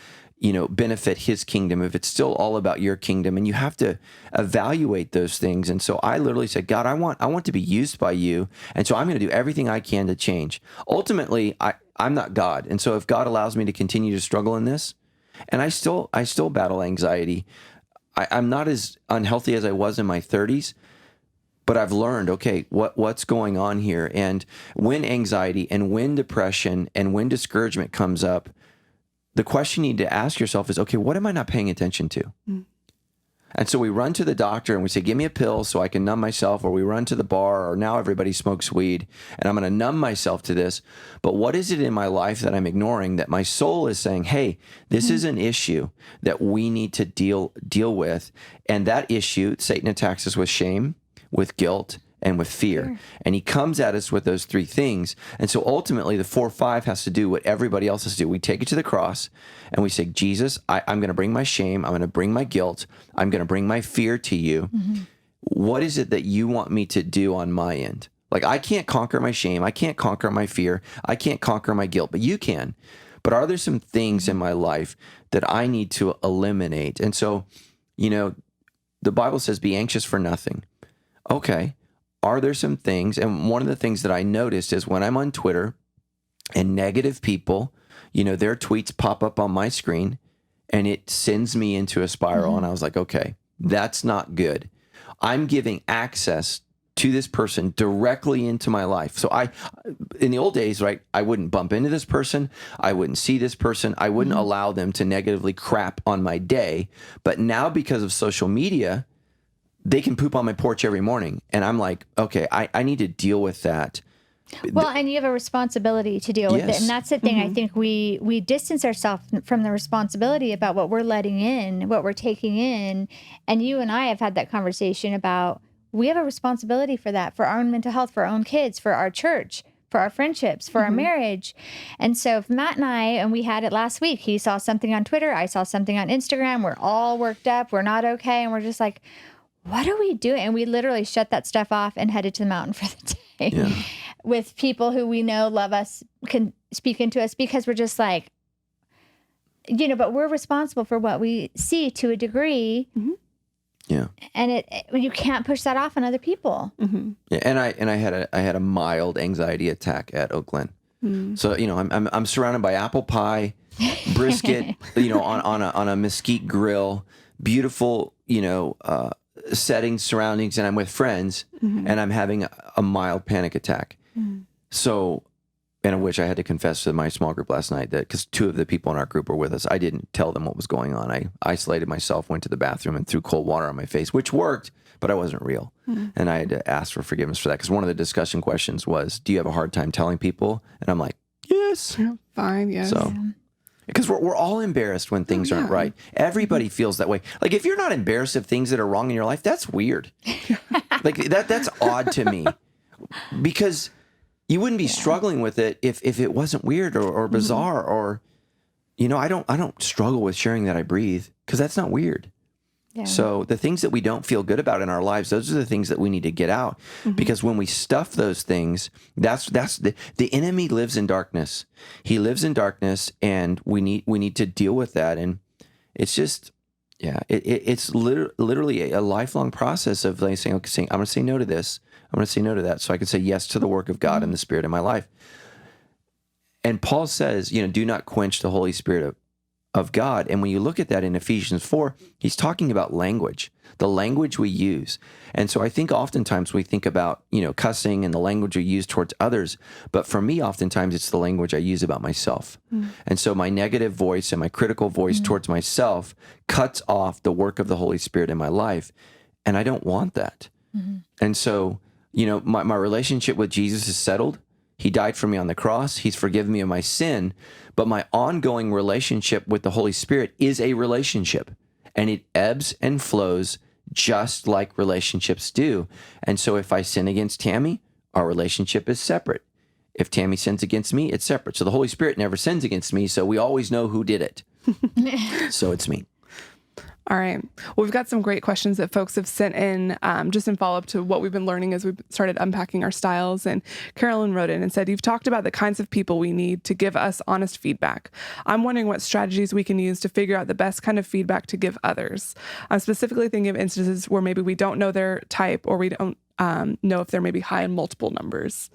benefit his kingdom, if it's still all about your kingdom? And you have to evaluate those things. And so I literally said, God, I want to be used by you. And so I'm going to do everything I can to change. Ultimately, I'm not God. And so if God allows me to continue to struggle in this, and I still battle anxiety, I'm not as unhealthy as I was in my 30s, but I've learned, okay, what's going on here? And when anxiety and when depression and when discouragement comes up, the question you need to ask yourself is, okay, what am I not paying attention to? And so we run to the doctor and we say, give me a pill so I can numb myself, or we run to the bar, or now everybody smokes weed and I'm going to numb myself to this. But what is it in my life that I'm ignoring that my soul is saying, hey, this is an issue that we need to deal with. And that issue, Satan attacks us with shame, with guilt, and with fear. Sure. And he comes at us with those 3 things. And so ultimately the 4-5 has to do what everybody else has to do. We take it to the cross and we say, Jesus, I'm going to bring my shame. I'm going to bring my guilt. I'm going to bring my fear to you. What is it that you want me to do on my end? Like, I can't conquer my shame. I can't conquer my fear. I can't conquer my guilt, but you can. But are there some things in my life that I need to eliminate? And so, the Bible says, be anxious for nothing. Okay. Are there some things? And one of the things that I noticed is when I'm on Twitter and negative people, their tweets pop up on my screen and it sends me into a spiral. And I was like, okay, that's not good. I'm giving access to this person directly into my life. So in the old days, right, I wouldn't bump into this person. I wouldn't see this person. I wouldn't allow them to negatively crap on my day. But now because of social media, they can poop on my porch every morning. And I'm like, okay, I need to deal with that Well, and you have a responsibility to deal with it. And that's the thing. I think we distance ourselves from the responsibility about what we're letting in, what we're taking in. And you and I have had that conversation about we have a responsibility for that, for our own mental health, for our own kids, for our church, for our friendships, for our marriage. And so if Matt and we had it last week, he saw something on Twitter, I saw something on Instagram, we're all worked up, we're not okay. And we're just like, what are we doing? And we literally shut that stuff off and headed to the mountain for the day with people who we know love us, can speak into us, because we're just like, but we're responsible for what we see to a degree. Yeah. And you can't push that off on other people. Yeah. And I had a mild anxiety attack at Oak Glen. So, I'm surrounded by apple pie, brisket, on a mesquite grill, beautiful, settings, surroundings, and I'm with friends, and I'm having a mild panic attack. So, and of which I had to confess to my small group last night that because 2 of the people in our group were with us, I didn't tell them what was going on. I isolated myself, went to the bathroom, and threw cold water on my face, which worked, but I wasn't real. And I had to ask for forgiveness for that, because one of the discussion questions was, do you have a hard time telling people? And I'm like, yes. Fine, yes. So, because we're all embarrassed when things aren't right. Everybody feels that way. Like, if you're not embarrassed of things that are wrong in your life, that's weird. Like, that's odd to me, because you wouldn't be struggling with it if it wasn't weird or bizarre or, I don't struggle with sharing that I breathe, because that's not weird. Yeah. So the things that we don't feel good about in our lives, those are the things that we need to get out, because when we stuff those things, that's the enemy lives in darkness. He lives in darkness, and we need to deal with that. And it's just, it's literally a lifelong process of like saying, okay, I'm going to say no to this. I'm going to say no to that, so I can say yes to the work of God and the Spirit in my life. And Paul says, do not quench the Holy Spirit of God. And when you look at that in Ephesians 4, he's talking about language, the language we use. And so I think oftentimes we think about, cussing and the language we use towards others. But for me, oftentimes it's the language I use about myself. And so my negative voice and my critical voice towards myself cuts off the work of the Holy Spirit in my life. And I don't want that. And so, my relationship with Jesus is settled. He died for me on the cross. He's forgiven me of my sin. But my ongoing relationship with the Holy Spirit is a relationship, and it ebbs and flows just like relationships do. And so if I sin against Tammy, our relationship is separate. If Tammy sins against me, it's separate. So the Holy Spirit never sins against me, so we always know who did it. So it's me. All right. Well, we've got some great questions that folks have sent in just in follow-up to what we've been learning as we've started unpacking our styles. And Carolyn wrote in and said, you've talked about the kinds of people we need to give us honest feedback. I'm wondering what strategies we can use to figure out the best kind of feedback to give others. I'm specifically thinking of instances where maybe we don't know their type, or we don't know if they're maybe high in multiple numbers.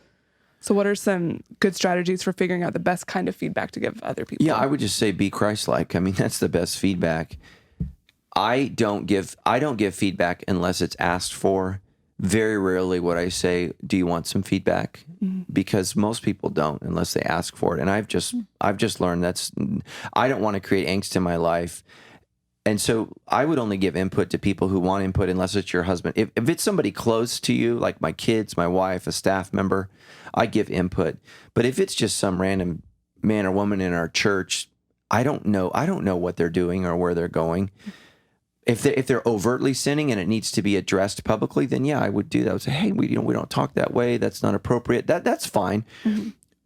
So what are some good strategies for figuring out the best kind of feedback to give other people? Yeah, I would just say be Christ-like. I mean, that's the best feedback. I don't give feedback unless it's asked for. Very rarely would I say, do you want some feedback? Because most people don't unless they ask for it. And I've just learned I don't want to create angst in my life. And so I would only give input to people who want input, unless it's your husband. If it's somebody close to you, like my kids, my wife, a staff member, I give input. But if it's just some random man or woman in our church, I don't know what they're doing or where they're going. If they're overtly sinning and it needs to be addressed publicly, then yeah, I would do that. I would say, hey, we don't talk that way. That's not appropriate. That's fine.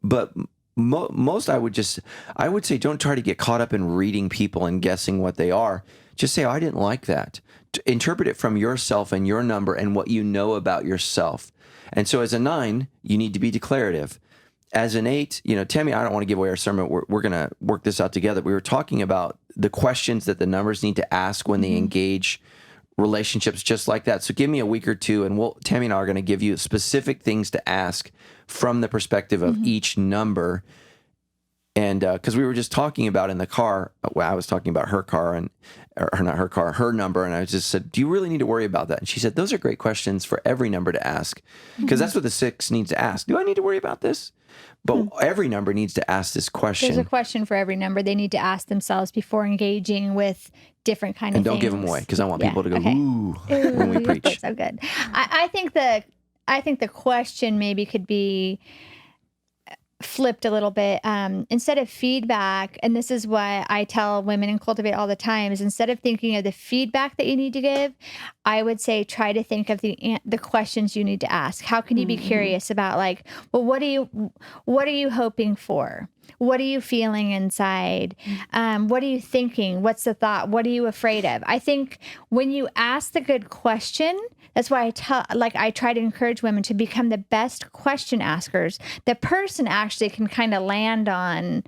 But most I would say, don't try to get caught up in reading people and guessing what they are. Just say, oh, I didn't like that. Interpret it from yourself and your number and what you know about yourself. And so as a 9, you need to be declarative. As an 8, Tammy, I don't want to give away our sermon. We're going to work this out together. We were talking about the questions that the numbers need to ask when they engage relationships just like that. So give me a week or two, and Tammy and I are going to give you specific things to ask from the perspective of each number. And because we were just talking about in the car, I was talking about her car her number. And I just said, do you really need to worry about that? And she said, those are great questions for every number to ask, because that's what the 6 needs to ask. Do I need to worry about this? But every number needs to ask this question. There's a question for every number they need to ask themselves before engaging with different kind of things. And don't give them away, because I want people to go, ooh, when we preach. That's so good. I think the question maybe could be, flipped a little bit. Instead of feedback, and this is what I tell women in Cultivate all the time, is instead of thinking of the feedback that you need to give, I would say try to think of the questions you need to ask. How can you be curious about, like, well, what are you hoping for? What are you feeling inside? What are you thinking? What's the thought? What are you afraid of? I think when you ask the good question, that's why I try to encourage women to become the best question askers. The person actually can kind of land on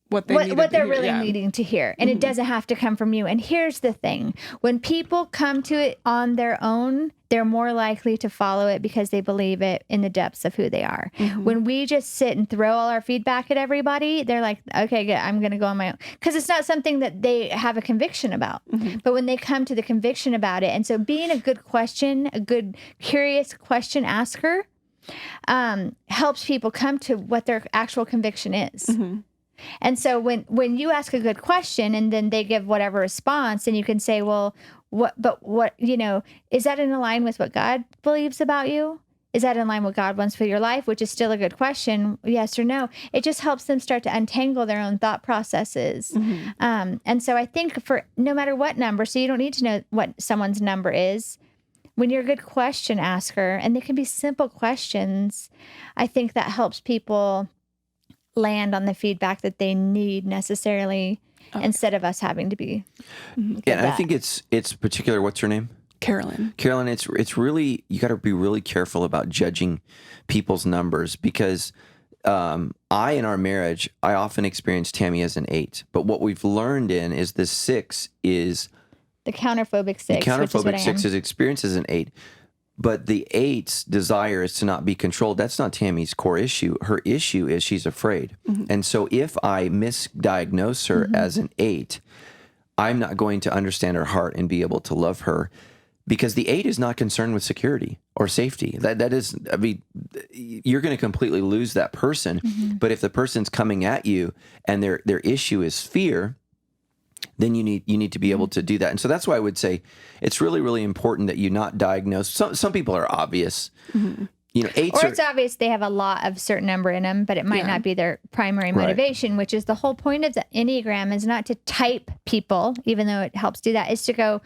what they're really needing to hear. And it doesn't have to come from you. And here's the thing. When people come to it on their own, they're more likely to follow it because they believe it in the depths of who they are. When we just sit and throw all our feedback at everybody, they're like, okay, good, I'm going to go on my own. Because it's not something that they have a conviction about. But when they come to the conviction about it, and so being a good curious question asker helps people come to what their actual conviction is. And so when you ask a good question and then they give whatever response, and you can say, well, what, is that in line with what God believes about you? Is that in line with what God wants for your life? Which is still a good question, yes or no. It just helps them start to untangle their own thought processes. And so I think for no matter what number, so you don't need to know what someone's number is. When you're a good question asker, and they can be simple questions, I think that helps people land on the feedback that they need necessarily, instead of us having to be. Yeah, I think it's particular. What's her name? Carolyn. It's really, you got to be really careful about judging people's numbers, because in our marriage, I often experience Tammy as an 8, but what we've learned is the 6 is the counterphobic 6. The counterphobic 6 is experienced as an 8. But the 8's desire is to not be controlled. That's not Tammy's core issue. Her issue is she's afraid. And so if I misdiagnose her as an 8, I'm not going to understand her heart and be able to love her, because the 8 is not concerned with security or safety. That is, I mean, you're going to completely lose that person. But if the person's coming at you and their issue is fear, then you need to be able to do that. And so that's why I would say it's really, really important that you not diagnose. Some people are obvious. 8s or it's obvious they have a lot of certain number in them, but it might not be their primary motivation, which is the whole point of the Enneagram, is not to type people, even though it helps do that, is to go,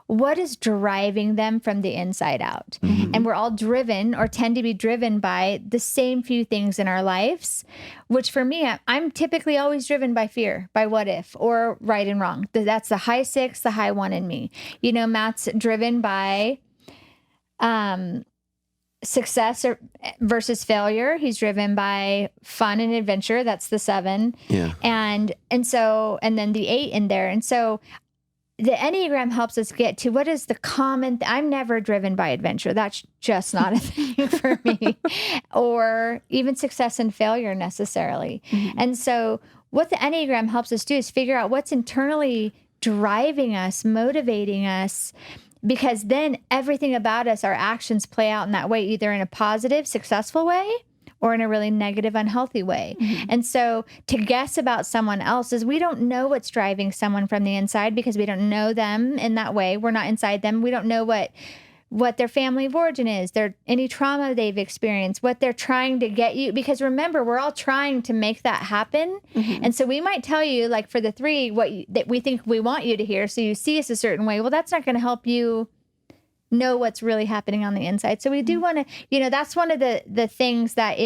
what is driving them from the inside out? And we're all driven, or tend to be driven, by the same few things in our lives, which for me, I'm typically always driven by fear, by what if, or right and wrong. That's the high 6, the high 1 in me. Matt's driven by success versus failure. He's driven by fun and adventure. That's the 7. And then the 8 in there. And so the Enneagram helps us get to what is the common. I'm never driven by adventure. That's just not a thing for me, or even success and failure necessarily. And so what the Enneagram helps us do is figure out what's internally driving us, motivating us, because then everything about us, our actions, play out in that way, either in a positive, successful way, or in a really negative, unhealthy way. And so to guess about someone else is, we don't know what's driving someone from the inside, because we don't know them in that way. We're not inside them. We don't know what their family of origin is, any trauma they've experienced, what they're trying to get you. Because remember, we're all trying to make that happen. And so we might tell you, like for the 3, that we think we want you to hear, so you see us a certain way. Well, that's not going to help you know what's really happening on the inside. So we do want to, that's one of the things that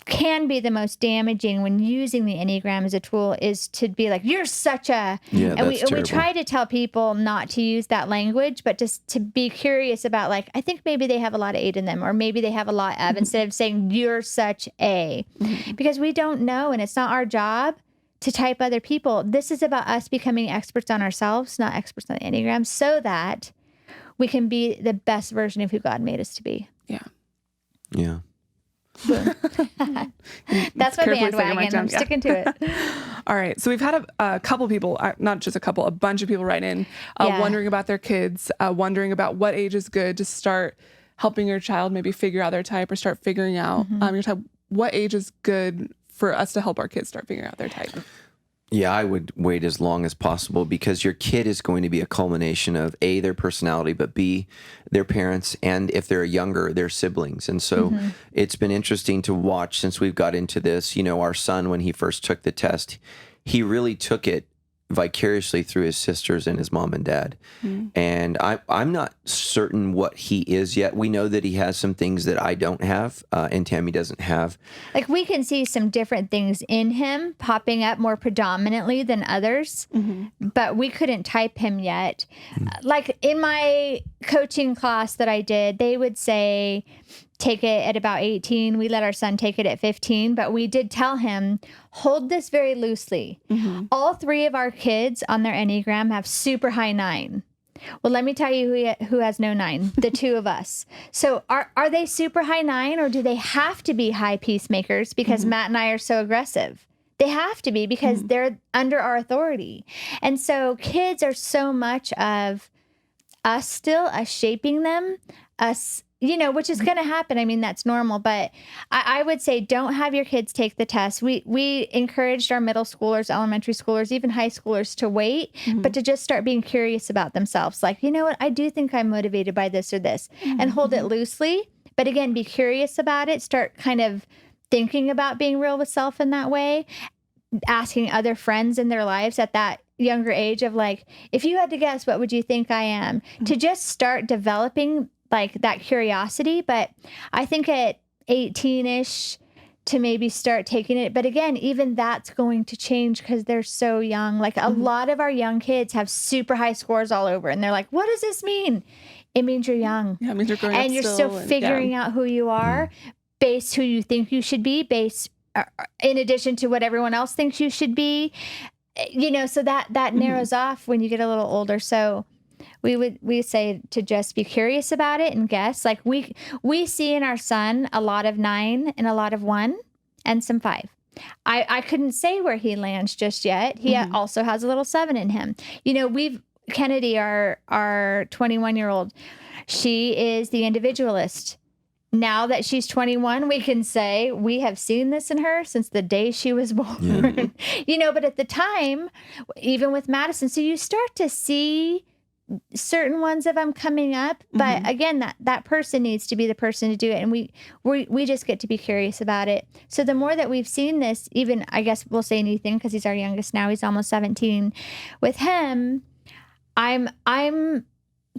can be the most damaging when using the Enneagram as a tool, is to be like, you're such a, and we try to tell people not to use that language, but just to be curious about, like, I think maybe they have a lot of 8 in them, or maybe they have a lot of, instead of saying you're such a, because we don't know, and it's not our job to type other people. This is about us becoming experts on ourselves, not experts on the Enneagram, so that we can be the best version of who God made us to be. Yeah. That's my bandwagon. I'm sticking to it. All right. So we've had a couple people, not just a couple, a bunch of people write in, wondering about their kids, wondering about what age is good to start helping your child maybe figure out their type, or start figuring out your type. What age is good for us to help our kids start figuring out their type? Yeah, I would wait as long as possible, because your kid is going to be a culmination of A, their personality, but B, their parents, and if they're younger, their siblings. And so it's been interesting to watch since we've got into this. Our son, when he first took the test, he really took it vicariously through his sisters and his mom and dad. And I'm not certain what he is yet. We know that he has some things that I don't have, and Tammy doesn't have. Like, we can see some different things in him popping up more predominantly than others, but we couldn't type him yet. Like, in my coaching class that I did, they would say, take it at about 18. We let our son take it at 15, but we did tell him, hold this very loosely. All 3 of our kids on their Enneagram have super high 9. Well, let me tell you who has no 9, the 2 of us. So are they super high 9, or do they have to be high peacemakers because Matt and I are so aggressive? They have to be, because they're under our authority. And so kids are so much of us still, us shaping them, us, which is going to happen. I mean, that's normal. But I would say, don't have your kids take the test. We encouraged our middle schoolers, elementary schoolers, even high schoolers to wait, but to just start being curious about themselves. Like, you know what? I do think I'm motivated by this or this, and hold it loosely. But again, be curious about it. Start kind of thinking about being real with self in that way. Asking other friends in their lives at that younger age of, like, if you had to guess, what would you think I am? To just start developing like that curiosity. But I think at 18-ish to maybe start taking it. But again, even that's going to change because they're so young. Like, a lot of our young kids have super high scores all over, and they're like, what does this mean? It means you're young. Yeah, it means you're growing and up you're still, figuring out who you are, based who you think you should be, based in addition to what everyone else thinks you should be. So that narrows off when you get a little older. So we say to just be curious about it and guess. Like, we see in our son a lot of 9 and a lot of 1 and some 5. I couldn't say where he lands just yet. He also has a little 7 in him. Kennedy, our 21-year-old, she is the individualist. Now that she's 21, we can say we have seen this in her since the day she was born. But at the time, even with Madison, so you start to see certain ones of them coming up. But again, that person needs to be the person to do it. And we just get to be curious about it. So the more that we've seen this, even, I guess we'll say Ethan, because he's our youngest now, he's almost 17. With him, I'm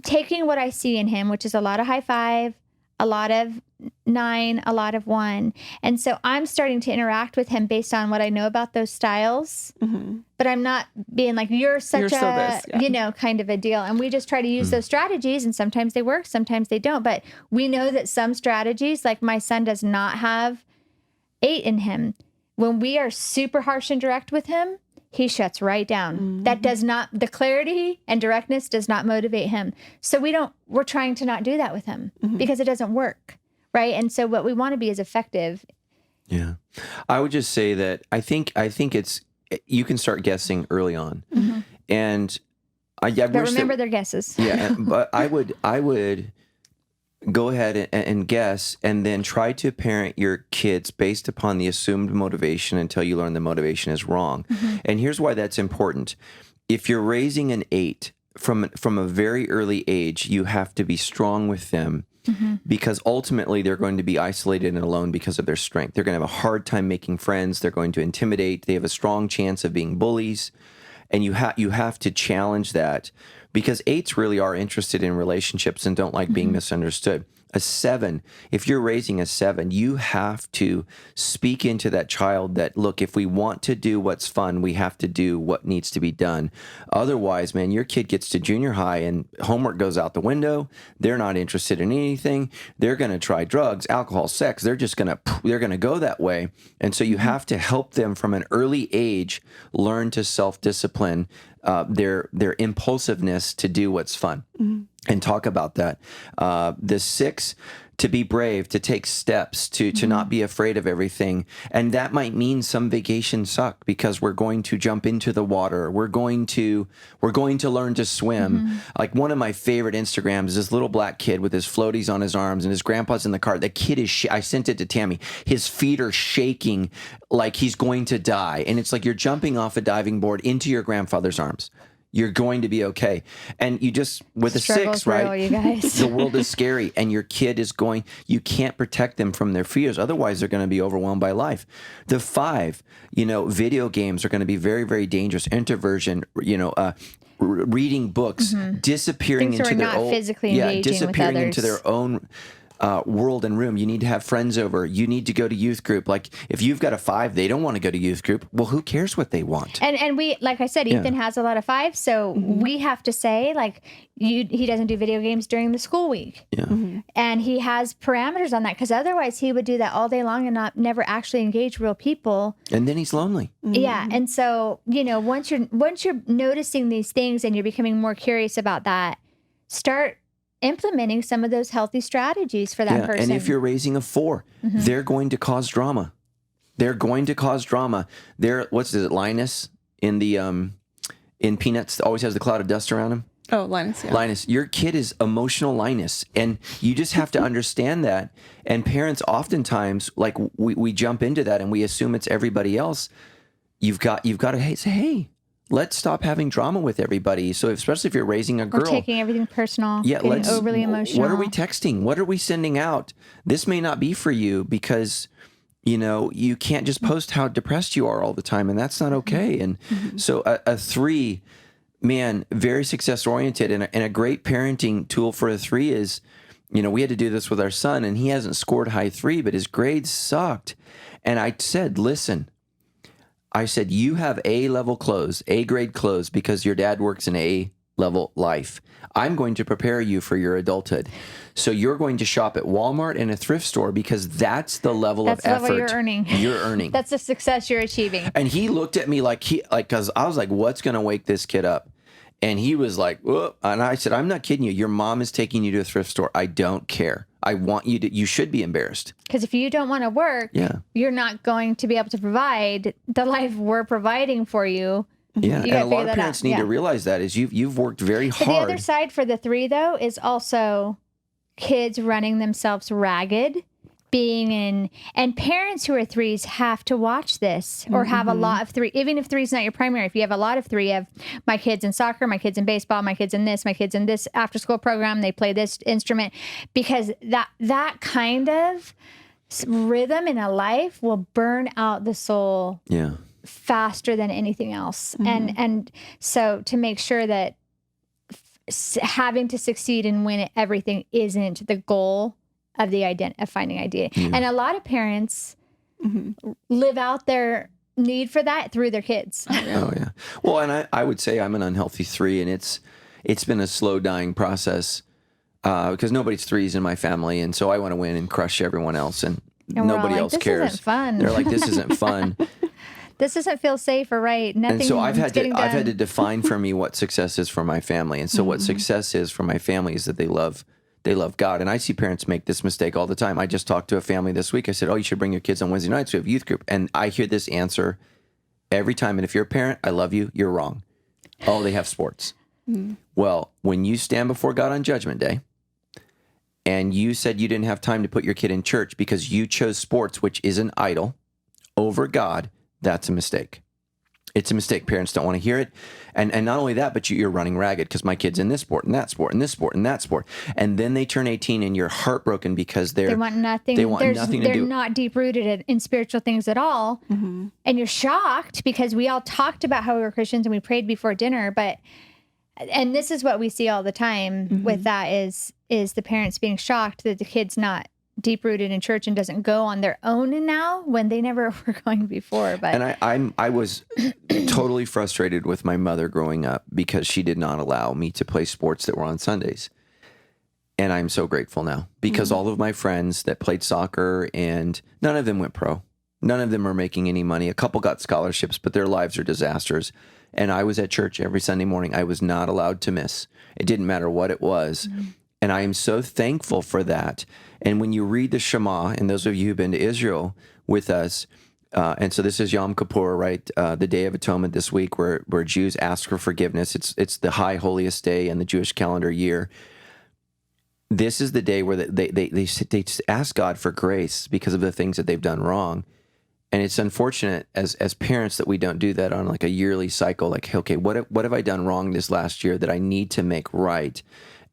taking what I see in him, which is a lot of high 5, a lot of 9, a lot of 1. And so I'm starting to interact with him based on what I know about those styles. But I'm not being like, you're such kind of a deal. And we just try to use those strategies, and sometimes they work, sometimes they don't. But we know that some strategies, like my son does not have 8 in him. When we are super harsh and direct with him, he shuts right down. That does not, the clarity and directness does not motivate him. So we're trying to not do that with him because it doesn't work. Right. And so what we want to be is effective. Yeah. I would just say that I think it's, you can start guessing early on. And I but remember their guesses. Yeah. But I would go ahead and guess, and then try to parent your kids based upon the assumed motivation until you learn the motivation is wrong. And here's why that's important. If you're raising an 8 from a very early age, you have to be strong with them, because ultimately they're going to be isolated and alone because of their strength. They're going to have a hard time making friends. They're going to intimidate. They have a strong chance of being bullies. And you have to challenge that, because 8s really are interested in relationships and don't like being misunderstood. A 7, if you're raising a 7, you have to speak into that child that, look, if we want to do what's fun, we have to do what needs to be done. Otherwise, man, your kid gets to junior high and homework goes out the window. They're not interested in anything. They're going to try drugs, alcohol, sex. They're going to go that way. And so you have to help them from an early age learn to self-discipline their impulsiveness to do what's fun. And talk about that. The 6 to be brave, to take steps, to not be afraid of everything. And that might mean some vacations suck because we're going to jump into the water. We're going to learn to swim. Like one of my favorite Instagrams is this little black kid with his floaties on his arms and his grandpa's in the car. The kid is, I sent it to Tammy. His feet are shaking like he's going to die. And it's like you're jumping off a diving board into your grandfather's arms. You're going to be okay. And you just, with a 6, right? You guys. The world is scary and your kid is you can't protect them from their fears. Otherwise, they're going to be overwhelmed by life. The 5, video games are going to be very, very dangerous. Introversion, reading books, disappearing into their own, physically engaging disappearing with into their own world and room. You need to have friends over. You need to go to youth group. Like if you've got a 5, they don't want to go to youth group. Well, who cares what they want? And we, like I said, Ethan has a lot of 5s, so we have to say like he doesn't do video games during the school week. Yeah. And he has parameters on that because otherwise he would do that all day long and never actually engage real people. And then he's lonely. Yeah. And so, once you're noticing these things and you're becoming more curious about that, start implementing some of those healthy strategies for that person. And if you're raising a 4, they're going to cause drama. They're going to cause drama. Linus in the in Peanuts always has the cloud of dust around him? Oh, Linus, yeah. Linus, your kid is emotional Linus, and you just have to understand that. And parents oftentimes, like we jump into that and we assume it's everybody else. You've got to say, hey, let's stop having drama with everybody. So especially if you're raising a girl. Or taking everything personal. Yeah, getting overly emotional. What are we texting? What are we sending out? This may not be for you because, you can't just post how depressed you are all the time, and that's not okay. And so a 3, man, very success-oriented, and a great parenting tool for a 3 is, we had to do this with our son, and he hasn't scored high 3, but his grades sucked. And I said, listen, you have A-level clothes, A-grade clothes, because your dad works in A-level life. I'm going to prepare you for your adulthood. So you're going to shop at Walmart and a thrift store because that's the level of effort. That's the level you're earning. That's the success you're achieving. And he looked at me because I was like, what's going to wake this kid up? And he was like, whoa. And I said, I'm not kidding you. Your mom is taking you to a thrift store. I don't care. I want you should be embarrassed. Because if you don't want to work, you're not going to be able to provide the life we're providing for you. Yeah, and a lot of parents need to realize that is you've worked very hard. But the other side for the 3, though, is also kids running themselves ragged, and parents who are 3s have to watch this or have a lot of 3, even if 3 is not your primary. If you have a lot of 3, you have my kids in soccer, my kids in baseball, my kids in this after school program, they play this instrument, because that kind of rhythm in a life will burn out the soul faster than anything else. And so to make sure that having to succeed and win at everything isn't the goal of finding identity. And a lot of parents live out their need for that through their kids. Oh yeah. Well, and I would say I'm an unhealthy 3, and it's been a slow dying process because nobody's 3s in my family, and so I want to win and crush everyone else, and nobody else cares. This isn't fun. They're like, this isn't fun. This doesn't feel safe or right. Nothing. And so I've had to define for me what success is for my family, and so what success is for my family is that they love God. And I see parents make this mistake all the time. I just talked to a family this week. I said, you should bring your kids on Wednesday nights. We have youth group. And I hear this answer every time. And if you're a parent, I love you. You're wrong. Oh, they have sports. Well, when you stand before God on Judgment Day and you said you didn't have time to put your kid in church because you chose sports, which is an idol, over God, that's a mistake. It's a mistake. Parents don't want to hear it. And not only that, but you're running ragged because my kid's in this sport and that sport and this sport and that sport. And then they turn 18 and you're heartbroken because they want nothing. They want nothing to do. They're not deep rooted in spiritual things at all. And you're shocked because we all talked about how we were Christians and we prayed before dinner. And this is what we see all the time with that is the parents being shocked that the kid's not deep rooted in church and doesn't go on their own now when they never were going before. But and I was totally frustrated with my mother growing up because she did not allow me to play sports that were on Sundays. And I'm so grateful now because all of my friends that played soccer, and none of them went pro. None of them are making any money. A couple got scholarships, but their lives are disasters. And I was at church every Sunday morning. I was not allowed to miss. It didn't matter what it was. And I am so thankful for that. And when you read the Shema, and those of you who've been to Israel with us, and so this is Yom Kippur, right? The Day of Atonement this week, where Jews ask for forgiveness. It's the high holiest day in the Jewish calendar year. This is the day where they ask God for grace because of the things that they've done wrong. And it's unfortunate as parents that we don't do that on like a yearly cycle. Like, okay, what have I done wrong this last year that I need to make right?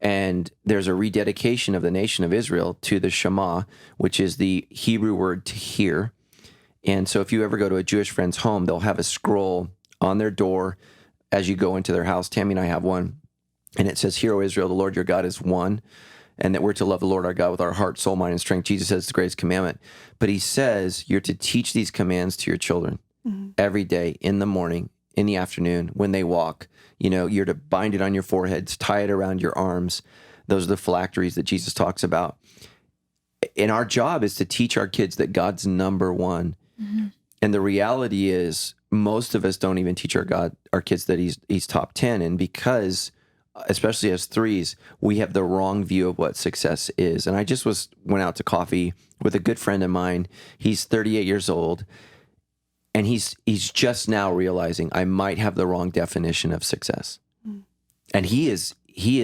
And there's a rededication of the nation of Israel to the Shema, which is the Hebrew word to hear. And so if you ever go to a Jewish friend's home, they'll have a scroll on their door as you go into their house. Tammy and I have one, and it says, "Hear, O Israel, the Lord your God is one," and that we're to love the Lord our God with our heart, soul, mind, and strength. Jesus says it's the greatest commandment. But he says you're to teach these commands to your children every day, in the morning, in the afternoon, when they walk. You're to bind it on your foreheads, tie it around your arms. Those are the phylacteries that Jesus talks about. And our job is to teach our kids that God's number one. And the reality is most of us don't even teach our kids that he's top 10. And because, especially as threes, we have the wrong view of what success is. And I just went out to coffee with a good friend of mine. He's 38 years old. And he's just now realizing I might have the wrong definition of success. And he is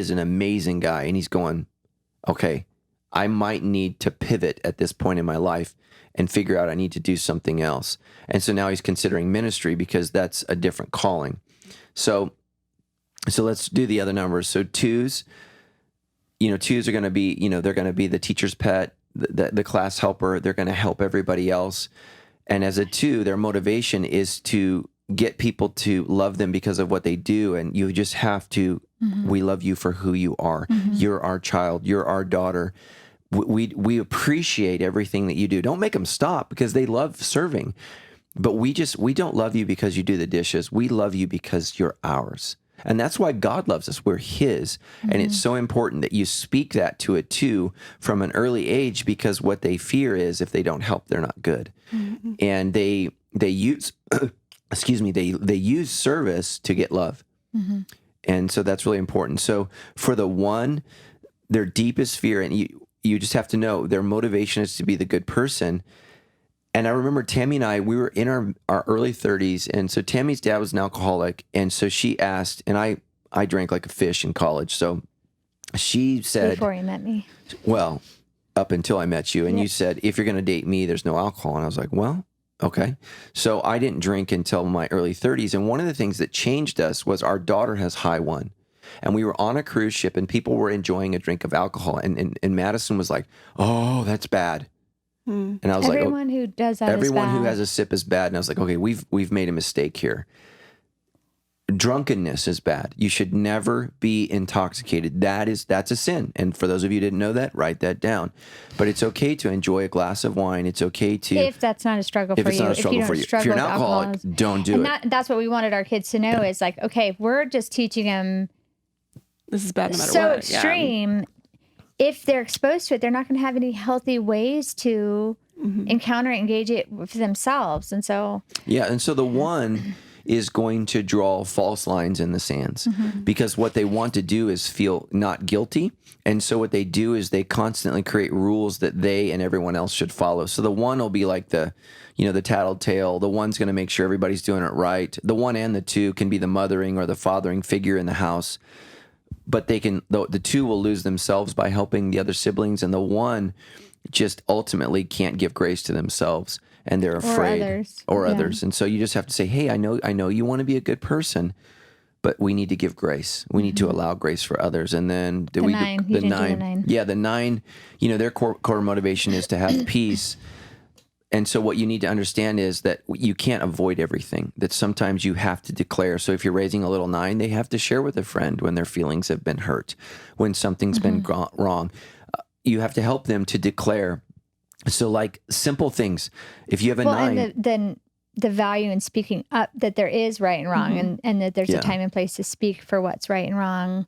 an amazing guy. And he's going, okay, I might need to pivot at this point in my life and figure out I need to do something else. And so now he's considering ministry because that's a different calling. So let's do the other numbers. So twos are going to be, they're going to be the teacher's pet, the class helper. They're going to help everybody else. And as a two, their motivation is to get people to love them because of what they do. And you just have to, we love you for who you are. You're our child. You're our daughter. We appreciate everything that you do. Don't make them stop because they love serving. But we don't love you because you do the dishes. We love you because you're ours. And that's why God loves us. We're his. And it's so important that you speak that to a two from an early age, because what they fear is if they don't help, they're not good. And they use, they use service to get love. And so that's really important. So for the one, their deepest fear, and you just have to know their motivation is to be the good person. And I remember Tammy and I, we were in our early 30s. And so Tammy's dad was an alcoholic. And so she asked, and I drank like a fish in college. So she said... Before you met me. Well, up until I met you. And you said, if you're going to date me, there's no alcohol. And I was like, well, okay. So I didn't drink until my early 30s. And one of the things that changed us was our daughter has high one. And we were on a cruise ship and people were enjoying a drink of alcohol. And Madison was like, oh, that's bad. And I was everyone who does that everyone is bad. who has a sip is bad. And I was like, okay, we've made a mistake here. Drunkenness is bad. You should never be intoxicated. That's a sin. And for those of you who didn't know that, write that down. But it's okay to enjoy a glass of wine. It's okay to... If that's not a struggle for you. If it's not a struggle for you. If you're an alcoholic, don't do it. That's what we wanted our kids to know is like, okay, we're just teaching them... This is bad no matter so what. Extreme. Yeah. If they're exposed to it, they're not going to have any healthy ways to encounter and engage it with themselves. And so... Yeah, and so the one is going to draw false lines in the sands because what they want to do is feel not guilty. And so what they do is they constantly create rules that they and everyone else should follow. So the one will be like the tattletale. The one's going to make sure everybody's doing it right. The one and the two can be the mothering or the fathering figure in the house. But the two will lose themselves by helping the other siblings, and the one just ultimately can't give grace to themselves, and they're afraid or others. And so you just have to say, hey, I know you want to be a good person, but we need to give grace. We need to allow grace for others. And then the nine. Yeah, the nine, their core motivation is to have peace. And so what you need to understand is that you can't avoid everything, that sometimes you have to declare. So if you're raising a little 9, they have to share with a friend when their feelings have been hurt, when something's been wrong. You have to help them to declare. So like simple things. If you have a 9... And then the value in speaking up that there is right and wrong and that there's a time and place to speak for what's right and wrong.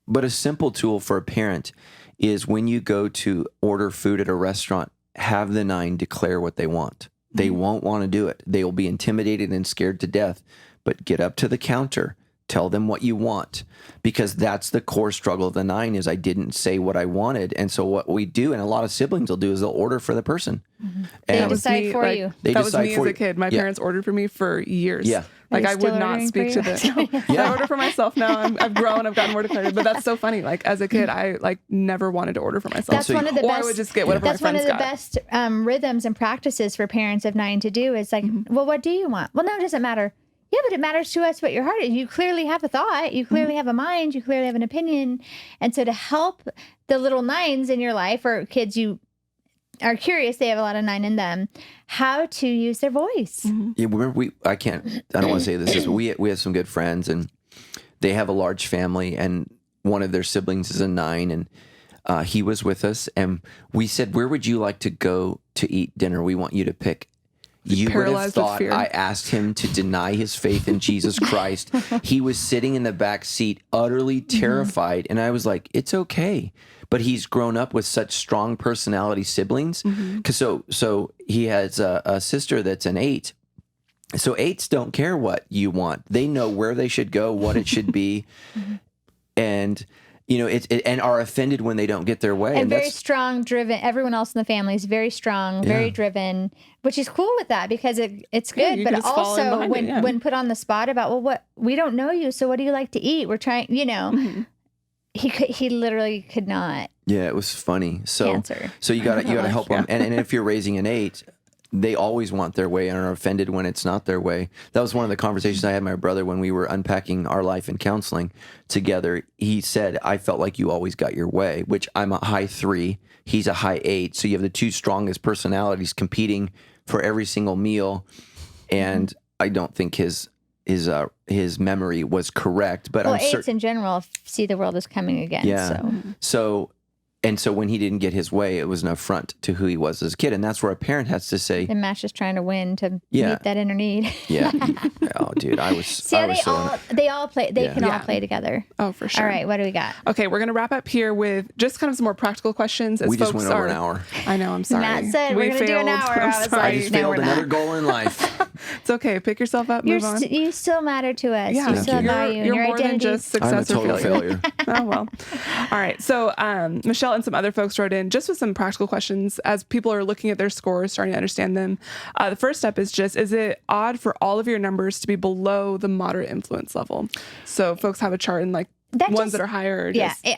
But a simple tool for a parent is when you go to order food at a restaurant, have the 9 declare what they want. They won't want to do it. They will be intimidated and scared to death, but get up to the counter, tell them what you want, because that's the core struggle of the 9 is I didn't say what I wanted. And so what we do, and a lot of siblings will do, is they'll order for the person. They decide for you. That was me as a kid. My parents ordered for me for years. Yeah. Like I would not speak to them. I order for myself now. I've grown. I've gotten more declarative. But that's so funny. Like as a kid, I like never wanted to order for myself. That's one of the best. Or I would just get whatever my friends got. That's one of the best rhythms and practices for parents of 9 to do is like, well, what do you want? Well, no, it doesn't matter. Yeah, but it matters to us what your heart is. You clearly have a thought. You clearly have a mind. You clearly have an opinion. And so to help the little 9s in your life, or kids you are curious, they have a lot of 9 in them, how to use their voice. Yeah, remember I don't want to say this, we have some good friends, and they have a large family, and one of their siblings is a 9, and he was with us, and we said, where would you like to go to eat dinner? We want you to pick. You would have thought I asked him to deny his faith in Jesus Christ. He was sitting in the back seat, utterly terrified. And I was like, it's okay. But he's grown up with such strong personality siblings. So he has a sister that's an 8. So 8s don't care what you want. They know where they should go, what it should be. And you know, and are offended when they don't get their way. And very strong, driven. Everyone else in the family is very strong, very driven, which is cool with that because it's good. But also when put on the spot about, well, what, we don't know you, so what do you like to eat? We're trying, you know, he literally could not. Yeah, it was funny. So answer. So you got to help them. And if you're raising an 8, they always want their way and are offended when it's not their way. That was one of the conversations I had with my brother when we were unpacking our life in counseling together. He said, I felt like you always got your way, which I'm a high 3. He's a high 8. So you have the 2 strongest personalities competing for every single meal. And I don't think his memory was correct. But I'm 8s in general see the world as coming again. Yeah. So when he didn't get his way, it was an affront to who he was as a kid. And that's where a parent has to say... And Matt's just trying to win to meet that inner need. Yeah. Oh, dude, I was... See, they all play. They can all play together. Oh, for sure. All right, what do we got? Okay, we're going to wrap up here with just kind of some more practical questions. We just went over an hour. I know, I'm sorry. Matt said we're going to do an hour. I just failed another goal in life. It's okay. Pick yourself up, move on. You still matter to us. Yeah, you still value you're your more identity. than just success I'm a total or failure. failure. Oh, well. All right. So Michelle and some other folks wrote in just with some practical questions as people are looking at their scores, starting to understand them. The first step is is it odd for all of your numbers to be below the moderate influence level? So folks have a chart and like ones that are higher.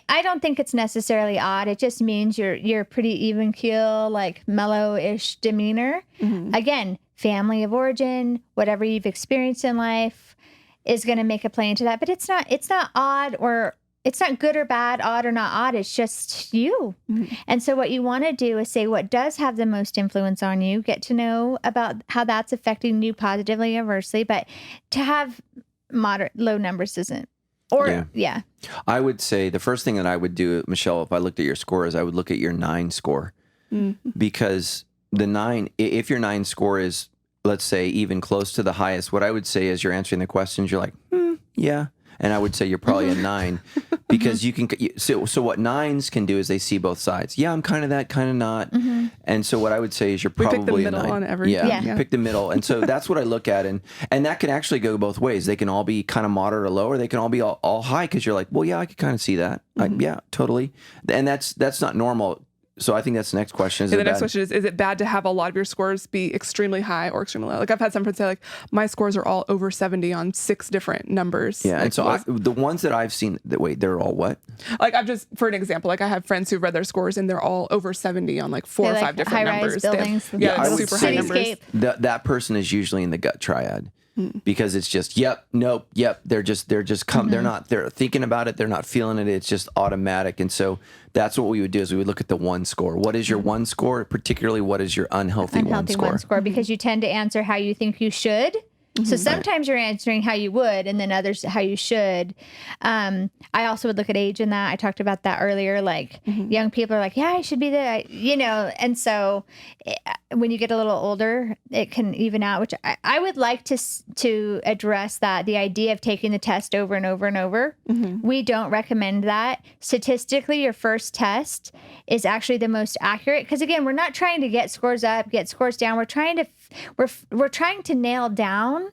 I don't think it's necessarily odd. It just means you're pretty even keel, like mellow-ish demeanor. Again, family of origin, whatever you've experienced in life is going to make a play into that. But it's not odd, or it's not good or bad, odd or not odd. It's just you. And so what you want to do is say what does have the most influence on you, get to know about how that's affecting you positively or adversely. But to have low numbers isn't. I would say the first thing that I would do, Michelle, if I looked at your score, is I would look at your 9 score. Because the 9, if your 9 score is, let's say, even close to the highest, what I would say is you're answering the questions, you're like, yeah. And I would say you're probably a 9 because you can, so what 9s can do is they see both sides. Yeah, I'm kind of that, kind of not. And so what I would say is you're probably a 9. We pick the middle on everything. Yeah, pick the middle. And so that's what I look at. And that can actually go both ways. They can all be kind of moderate or low, or they can all be all high because you're like, well, yeah, I could kind of see that. Like, yeah, totally. And that's not normal. So I think that's the next question. The next question is it bad to have a lot of your scores be extremely high or extremely low? Like I've had some friends say like, my scores are all over 70 on 6 different numbers. Yeah. Like, and so the ones that I've seen, they're all what? Like I've just, for an example, like I have friends who've read their scores and they're all over 70 on like 4 or 5 different numbers. Buildings, super high numbers. That person is usually in the gut triad. Because it's just yep, nope, yep. They're just they're thinking about it. They're not feeling it. It's just automatic. And so that's what we would do is we would look at the 1 score. What is your 1 score? Particularly, what is your unhealthy 1 score? 1 score, because you tend to answer how you think you should. So sometimes you're answering how you would, and then others how you should. I also would look at age in that. I talked about that earlier. Like young people are like, yeah, I should be there, and so when you get a little older, it can even out, which I would like to address that. The idea of taking the test over and over and over. We don't recommend that. Statistically, your first test is actually the most accurate. Because again, we're not trying to get scores up, get scores down. We're trying to nail down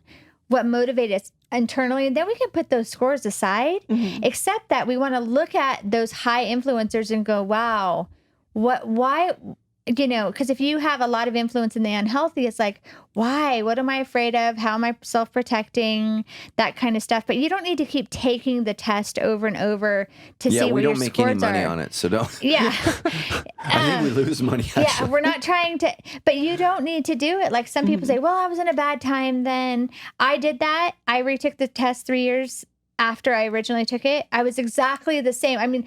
what motivates internally, and then we can put those scores aside, except that we want to look at those high influencers and go, wow, why, because if you have a lot of influence in the unhealthy, it's like, why? What am I afraid of? How am I self-protecting? That kind of stuff. But you don't need to keep taking the test over and over to see where your scores are. Yeah, we don't make any money on it, so don't. Yeah. I think we lose money, actually. Yeah, we're not trying to, but you don't need to do it. Like some people say, well, I was in a bad time then. I did that. I retook the test 3 years after I originally took it. I was exactly the same. I mean,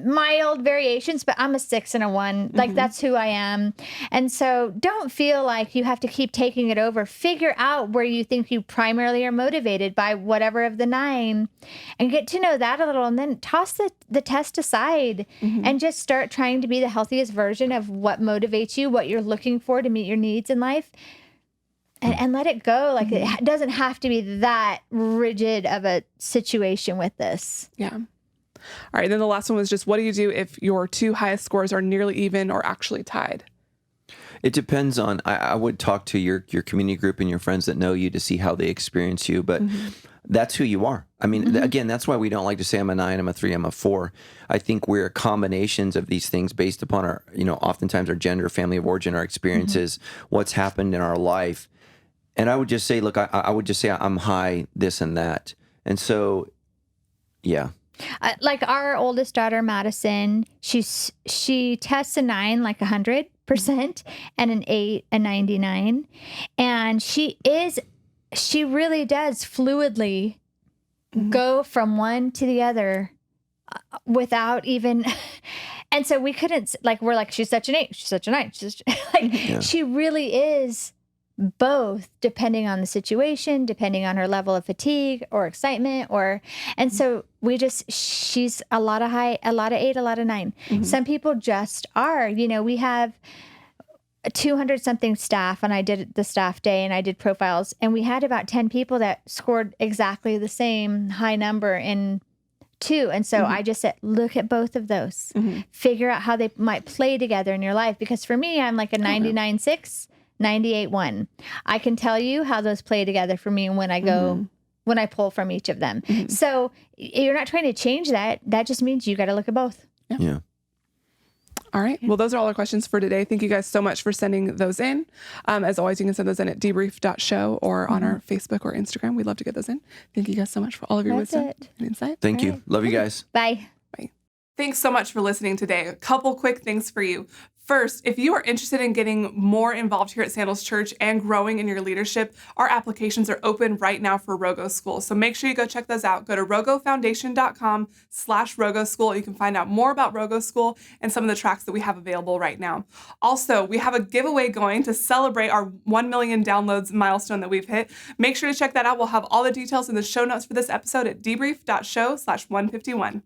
mild variations, but I'm a 6 and a 1. Like that's who I am. And so don't feel like you have to keep taking it over. Figure out where you think you primarily are motivated by whatever of the 9 and get to know that a little, and then toss the test aside and just start trying to be the healthiest version of what motivates you, what you're looking for to meet your needs in life. And let it go. Like it doesn't have to be that rigid of a situation with this. Yeah. All right. Then the last one was just, what do you do if your 2 highest scores are nearly even or actually tied? It depends on, I would talk to your community group and your friends that know you to see how they experience you, but that's who you are. I mean, again, that's why we don't like to say I'm a 9, I'm a 3, I'm a 4. I think we're combinations of these things based upon our, oftentimes our gender, family of origin, our experiences, what's happened in our life. And I would just say, look, I would just say I'm high, this and that. And so, yeah. Like our oldest daughter, Madison, she tests a 9 like 100% and an 8 a 99, and she really does fluidly go from one to the other without even. And so we couldn't we're like, she's such an 8, she's such a 9, she really is both, depending on the situation, depending on her level of fatigue or excitement, and so she's a lot of high, a lot of 8, a lot of 9. Some people just are, we have 200 something staff, and I did the staff day and I did profiles, and we had about 10 people that scored exactly the same high number in 2. And so I just said, look at both of those, figure out how they might play together in your life. Because for me, I'm like a 99.6, 98.1. I can tell you how those play together for me when I go, when I pull from each of them. So you're not trying to change that. That just means you got to look at both. Yeah. All right. Well, those are all our questions for today. Thank you guys so much for sending those in. As always, you can send those in at debrief.show or on our Facebook or Instagram. We'd love to get those in. Thank you guys so much for all of your wisdom and insight. Thank you. Love you guys. Bye. Bye. Thanks so much for listening today. A couple quick things for you. First, if you are interested in getting more involved here at Sandals Church and growing in your leadership, our applications are open right now for Rogo School. So make sure you go check those out. Go to rogofoundation.com/Rogo School. You can find out more about Rogo School and some of the tracks that we have available right now. Also, we have a giveaway going to celebrate our 1 million downloads milestone that we've hit. Make sure to check that out. We'll have all the details in the show notes for this episode at debrief.show/151.